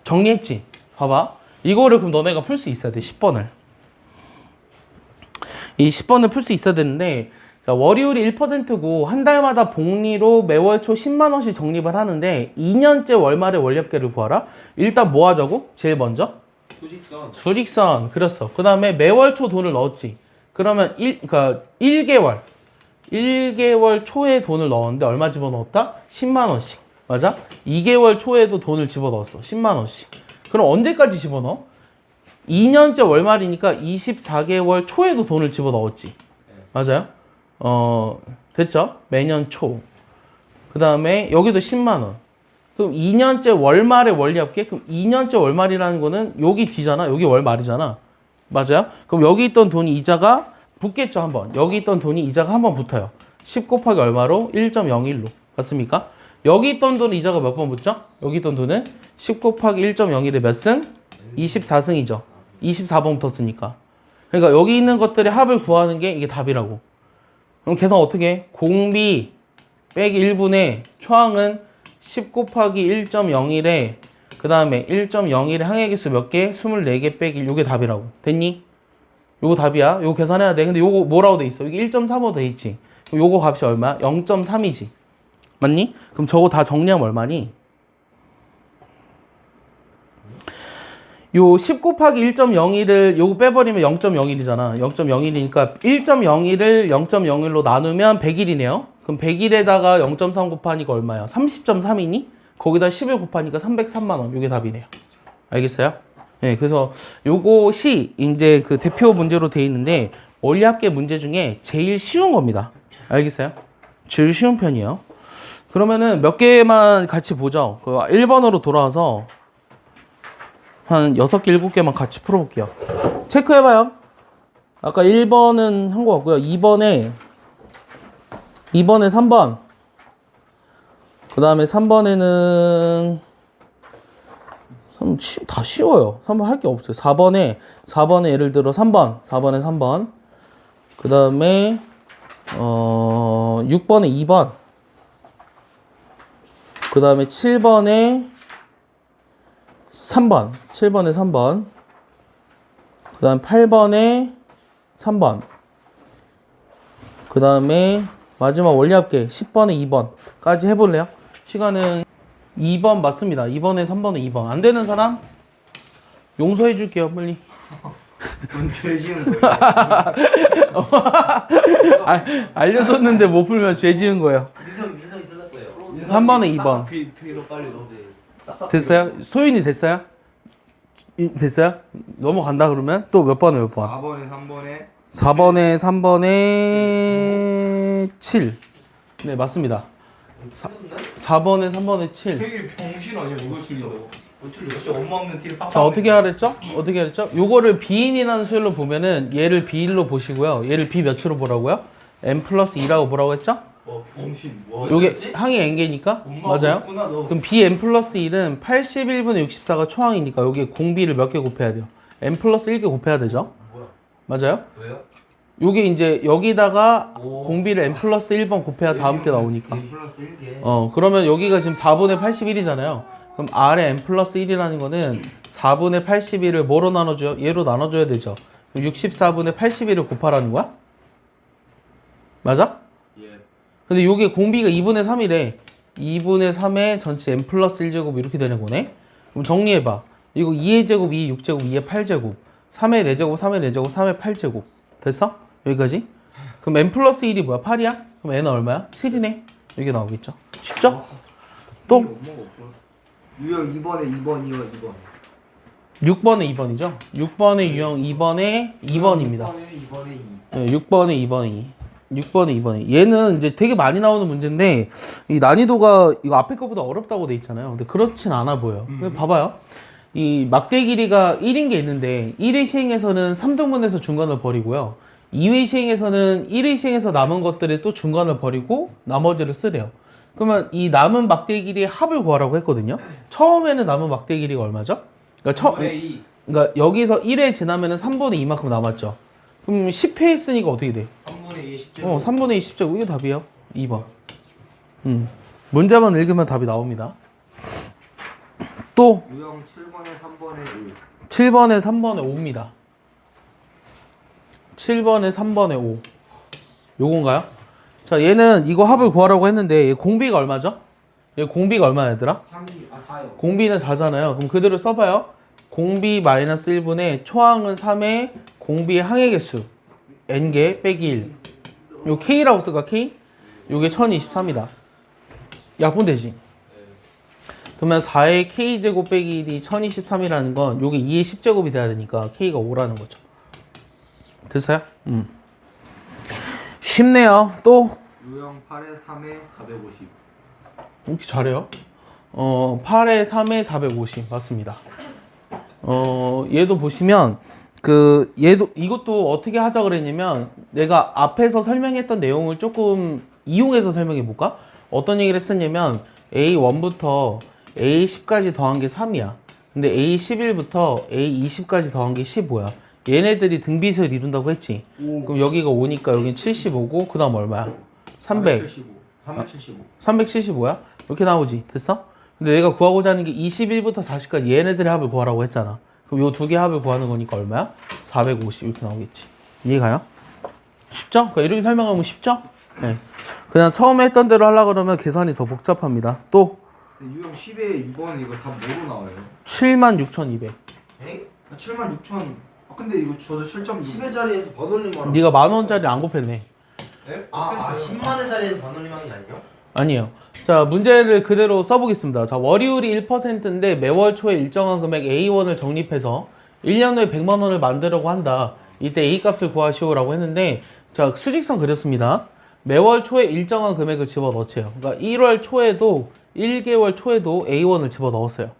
정리했지? 봐봐. 이거를 그럼 너네가 풀 수 있어야 돼. 10번을. 이 10번을 풀 수 있어야 되는데, 자, 월이율이 1%고 한 달마다 복리로 매월 초 10만 원씩 적립을 하는데 2년째 월말에 원리합계를 구하라. 일단 뭐 하자고? 제일 먼저 수직선. 수직선 그렸어. 그 다음에 매월 초 돈을 넣었지. 그러면 1개월 초에 돈을 넣었는데 얼마 집어넣었다? 10만 원씩. 맞아? 2개월 초에도 돈을 집어넣었어. 10만 원씩. 그럼 언제까지 집어넣어? 2년째 월말이니까 24개월 초에도 돈을 집어넣었지. 맞아요? 됐죠? 매년 초. 그 다음에 여기도 10만 원. 그럼 2년째 월말에 원리합계? 그럼 2년째 월말이라는 거는 여기 뒤잖아. 여기 월말이잖아. 맞아요? 그럼 여기 있던 돈이 이자가 붙겠죠, 한번. 여기 있던 돈이 이자가 한번 붙어요. 10 곱하기 얼마로? 1.01로. 맞습니까? 여기 있던 돈은 이자가 몇 번 붙죠? 여기 있던 돈은 10 곱하기 1.01에 몇 승? 24승이죠. 24번 붙었으니까. 그러니까 여기 있는 것들의 합을 구하는 게 이게 답이라고. 그럼 계산 어떻게 해? 공비 빼기 1분의 초항은 10 곱하기 1.01에 그 다음에 1.01의 항의 개수 몇 개? 24개 빼기 1. 요게 답이라고. 됐니? 요거 답이야. 요거 계산해야 돼. 근데 요거 뭐라고 돼 있어? 이게 1.35 돼 있지. 그럼 요거 값이 얼마야? 0.3이지. 맞니? 그럼 저거 다 정리하면 얼마니? 요 10 곱하기 1.01을 요거 빼버리면 0.01이잖아. 0.01이니까 1.01을 0.01로 나누면 100일이네요. 그럼 100일에다가 0.3 곱하니까 얼마야? 30.3이니? 거기다 10을 곱하니까 303만 원. 요게 답이네요. 알겠어요? 네, 그래서 요것이 이제 그 대표 문제로 돼 있는데 원리합계 문제 중에 제일 쉬운 겁니다. 알겠어요? 제일 쉬운 편이에요. 그러면은 몇 개만 같이 보죠. 그 1번으로 돌아와서 한 6개, 7개만 같이 풀어볼게요. 체크해봐요. 아까 1번은 한 거 같고요. 2번에 3번. 그 다음에 3번에는 다 쉬워요. 3번 할 게 없어요. 4번에 예를 들어 3번. 4번에 3번. 그 다음에 6번에 2번. 그 다음에 7번에 3번. 7번에 3번. 그 다음 8번에 3번. 그 다음에 마지막 원리합계 10번에 2번까지 해볼래요? 시간은 2번 맞습니다. 2번에 3번에 2번. 안 되는 사람? 용서해 줄게요, 빨리. 뭔죄 지은 거야? 알려줬는데 못 풀면 죄 지은 거예요. 민성이 틀렸어요. 3번에 2번. B로 빨리 넣어. 됐어요? 소윤이 됐어요? 됐어요? 넘어간다 그러면 또 몇 번에 몇 번? 4번에 3번에 4번에 3번에 7. 네, 맞습니다. 4번에 3번에 7. 되게 병신 아니야 이거 진짜. 진짜 엄마 없는 티를 자, 어떻게 하랬죠? 어떻게 하랬죠? 요거를 B인이라는 수열로 보면은 얘를 B1로 보시고요. 얘를 B 몇으로 보라고요? n 플러스 2라고 보라고 했죠? 병신. 요게 항이 n개니까 맞아요? 없구나, 너. 그럼 bn 플러스 1은 81분의 64가 초항이니까 여기에 공비를 몇 개 곱해야 돼요? n 플러스 1개 곱해야 되죠? 뭐야? 맞아요? 왜요? 요게 이제 여기다가 오. 공비를 n 플러스 1번 곱해야 다음 게 나오니까. A 플러스 1개. 그러면 여기가 지금 4분의 81이잖아요. 그럼 r의 n 플러스 1이라는 거는 4분의 81을 뭐로 나눠줘요? 얘로 나눠줘야 되죠. 그럼 64분의 81을 곱하라는 거야? 맞아? 예. 근데 요게 공비가 2분의 3이래. 2분의 3의 전체 n 플러스 1제곱 이렇게 되는 거네. 그럼 정리해봐. 이거 2의 제곱, 2의 6제곱, 2의 8제곱. 3의 4제곱, 3의 4제곱, 3의 8제곱. 됐어? 여기까지? 그럼 n 플러스 1이 뭐야? 8이야? 그럼 n은 얼마야? 7이네. 이게 나오겠죠? 쉽죠? 또? 유형 2번에 2번이요 2번. 6번에 2번이죠? 6번에 유형 2번에 2번입니다. 2번에 2. 네, 6번에 2번에 2. 6번에 2번에 얘는 이제 되게 많이 나오는 문제인데 이 난이도가 이거 앞에 거보다 어렵다고 돼 있잖아요. 근데 그렇진 않아 보여. 근데 봐봐요. 이 막대 길이가 1인 게 있는데 1회 시행에서는 3등분해서 중간을 버리고요. 2회 시행에서는 1회 시행에서 남은 것들을 또 중간을 버리고 나머지를 쓰래요. 그러면 이 남은 막대 길이의 합을 구하라고 했거든요. 처음에는 남은 막대 길이가 얼마죠? 그러니까, 그러니까 여기서 1회 지나면은 3분의 2만큼 남았죠. 그럼 10회 했으니까 어떻게 돼? 3분의 2의 10제곱. 3분의 2 10제곱. 이게 답이에요. 2번. 문제만 읽으면 답이 나옵니다. 또 유형 7번에 3번에 5. 7번에 3번에 5입니다. 7번에 3번에 5. 요건가요? 자, 얘는 이거 합을 구하라고 했는데 얘 공비가 얼마죠? 얘 공비가 얼마야, 얘들아? 4요. 공비는 4잖아요. 그럼 그대로 써봐요. 공비 마이너스 1분의 초항은 3의 공비의 항의 개수 n개 빼기 1. 요 k라고 쓸까, k? 요게 1023이다. 약분되지? 그러면 4의 k제곱 빼기 1이 1023이라는 건 요게 2의 10제곱이 돼야 되니까 k가 5라는 거죠. 됐어요? 쉽네요. 또 유형 8에 3에 450. 이렇게 잘해요? 8에 3에 450 맞습니다. 얘도 보시면 얘도 이것도 어떻게 하자 그랬냐면 내가 앞에서 설명했던 내용을 조금 이용해서 설명해 볼까? 어떤 얘기를 했었냐면 A1부터 A10까지 더한 게 3이야. 근데 A11부터 A20까지 더한 게 15야. 얘네들이 등비수를 이룬다고 했지. 그럼 여기가 5니까 여긴 75고 그다음 얼마야? 300. 375야? 이렇게 나오지. 됐어? 근데 내가 구하고자 하는 게 21부터 40까지 얘네들의 합을 구하라고 했잖아. 그럼 요 두 개 합을 구하는 거니까 얼마야? 450 이렇게 나오겠지. 이해가요? 쉽죠? 그러니까 이렇게 설명하면 쉽죠? 네. 그냥 처음에 했던 대로 하려고 그러면 계산이 더 복잡합니다. 또 유형 10에 2번 이거 답 뭐로 나와요? 76,200. 에이? 76,000. 근데 이거 저도 7.6. 10의 자리에서 번홀림하라. 네가 10,000원짜리 안 곱했네. 네? 10만의 자리에서 번홀림한 게 아니에요? 아니에요. 자, 문제를 그대로 써보겠습니다. 자, 월요일이 1%인데 매월 초에 일정한 금액 A1을 적립해서 1년 후에 100만 원을 만들려고 한다. 이때 A 값을 구하시오라고 했는데 자, 수직선 그렸습니다. 매월 초에 일정한 금액을 집어넣지요. 그러니까 1월 초에도 1개월 초에도 A1을 집어넣었어요.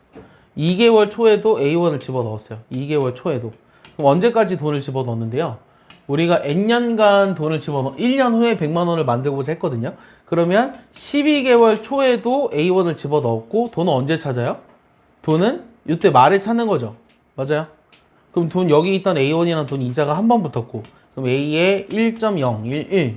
2개월 초에도 A1을 집어넣었어요. 2개월 초에도. 그럼 언제까지 돈을 집어넣는데요? 우리가 N년간 돈을 1년 후에 100만 원을 만들고자 했거든요. 그러면 12개월 초에도 A1을 집어넣었고 돈은 언제 찾아요? 돈은 이때 말에 찾는 거죠. 맞아요? 그럼 돈 여기 있던 A1이랑 돈 이자가 한 번 붙었고 그럼 A의 1.011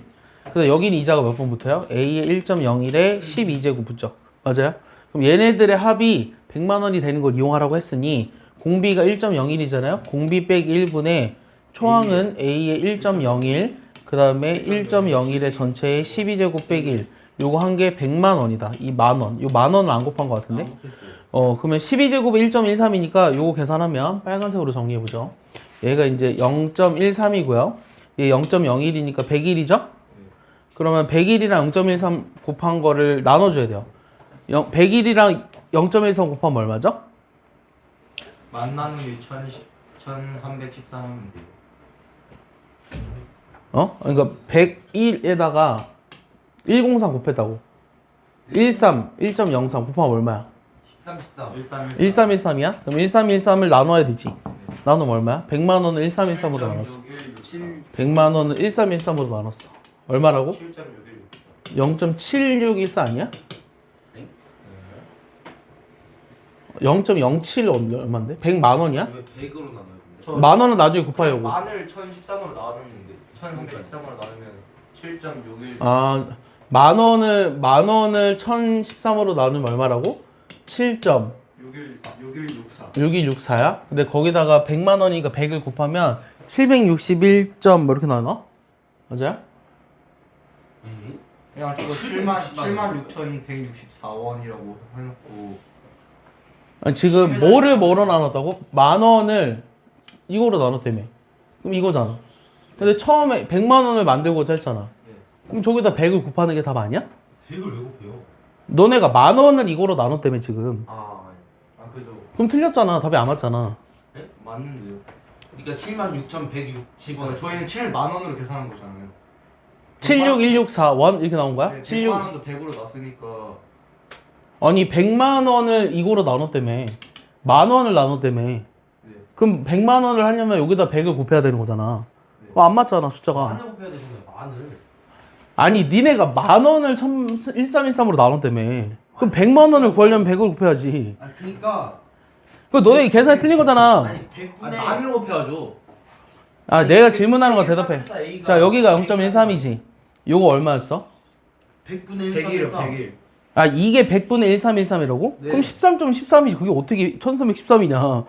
그래서 여기는 이자가 몇 번 붙어요? A의 1.01에 12제곱 붙죠. 맞아요? 그럼 얘네들의 합이 100만 원이 되는 걸 이용하라고 했으니 공비가 1.01이잖아요. 공비 빼기 1분의 초항은 A의 1.01 그 다음에 1.01의 전체의 12제곱 빼기 1 요거 한 개 100만 원이다. 이 만 원. 요 만 원을 안 곱한 것 같은데? 그러면 12제곱에 1.13이니까 요거 계산하면 빨간색으로 정리해보죠. 얘가 이제 0.13이고요. 얘 0.01이니까 100일이죠? 그러면 100일이랑 0.13 곱한 거를 나눠줘야 돼요. 100일이랑 0.13 곱하면 얼마죠? 만나는 게 1313원인데요. 그러니까 101에다가 103 곱했다고. 13, 1.03 곱하면 얼마야? 13, 1313. 1313이야? 그럼 1313을 나눠야 되지. 나누면 얼마야? 100만 원을 1313으로 나눴어. 100만 원을 1313으로 나눴어. 얼마라고? 0.7614 아니야? 0.07 얼마인데? 100만 원이야? 왜 100으로 나눠요? 근데? 만 원은 나중에 곱하려고. 만을 1013으로 나눴는데 1313으로 나누면 7.61. 아, 만 원을 1013으로 나누면 얼마라고? 7.6164야? 근데 거기다가 100만 원이니까 100을 곱하면 761. 뭐 이렇게 나눠? 맞아요? 그냥 저거 76,164원이라고 해놓고 아니, 지금 뭐로 나눴다고? 만 원을 이거로 나눴다며. 그럼 이거잖아. 근데 처음에 100만 원을 만들고자 했잖아. 그럼 저기다 100을 곱하는 게 답 아니야? 100을 왜 곱해요? 너네가 만 원을 이거로 나눴다며 지금. 아, 그죠. 그럼 틀렸잖아. 답이 안 맞잖아. 맞는데요. 그러니까 76,160원. 저희는 7만 원으로 계산한 거잖아요. 76164원 이렇게 나온 거야? 네, 76. 100만 원도 100으로 났으니까 아니 100만 원을 이거로 나눴다며. 만 원을 나눴다며. 그럼 100만 원을 하려면 여기다 100을 곱해야 되는 거잖아. 안 맞잖아 숫자가. 만을 곱해야 되잖아요. 만을. 아니 니네가 만 원을 1313으로 나눴다며. 그럼 100만 원을 구하려면 100을 곱해야지. 아, 그러니까 그 너네 계산이 틀린 거잖아. 아니 100분의 만을 곱해야죠. 아 내가 질문하는 거 대답해. 자 여기가 0.13이지. 요거 얼마였어? 100분의 100일이요 100일. 아 이게 100분의 1313이라고? 네. 그럼 13.13이지. 그게 어떻게 1313이냐.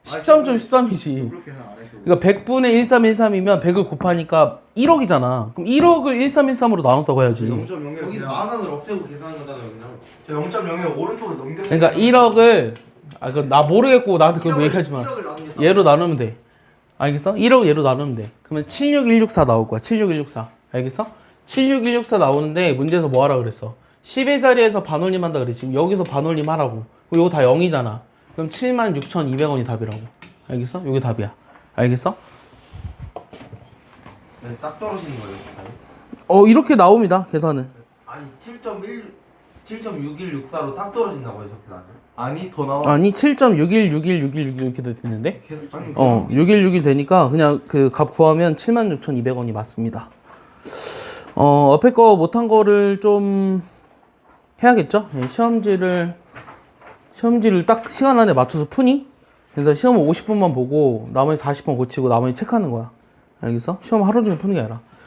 13.13이지. 그렇게 계산 안 해서 그러니까 100분의 1313이면 100을 곱하니까 1억이잖아. 그럼 1억을 1313으로 나눴다고 해야지. 0.01 여기서 만 원을 없애고 계산한 거잖아요, 그냥. 저 0.01 오른쪽으로 넘겨 그러니까 1억을 그건 나 모르겠고 나한테 그거 얘기하지 마. 1억을 나누겠다. 얘로 나누면 돼. 알겠어? 1억 얘로 나누면 돼. 그러면 76164 나올 거야. 76164. 알겠어? 76164 나오는데 문제에서 뭐 하라 그랬어? 10의 자리에서 반올림 한다 그랬지. 지금 여기서 반올림 하라고. 이거 다 0이잖아. 그럼 76,200원이 답이라고. 알겠어? 이게 답이야. 알겠어? 네, 딱 떨어지는 거예요. 이렇게 나옵니다. 계산은. 아니 7.6164로 딱 떨어진다고요, 저 계산은? 아니 더 나와. 아니 7.61616161 이렇게 되는데. 아니 661 되니까 그냥 그 값 구하면 76,200원이 맞습니다. 앞에 거 못한 거를 좀 해야겠죠? 예, 시험지를 딱 시간 안에 맞춰서 푸니? 그래서 시험은 50분만 보고 나머지 40분 고치고 나머지 체크하는 거야. 알겠어? 시험 하루 종일 푸는 게 아니라.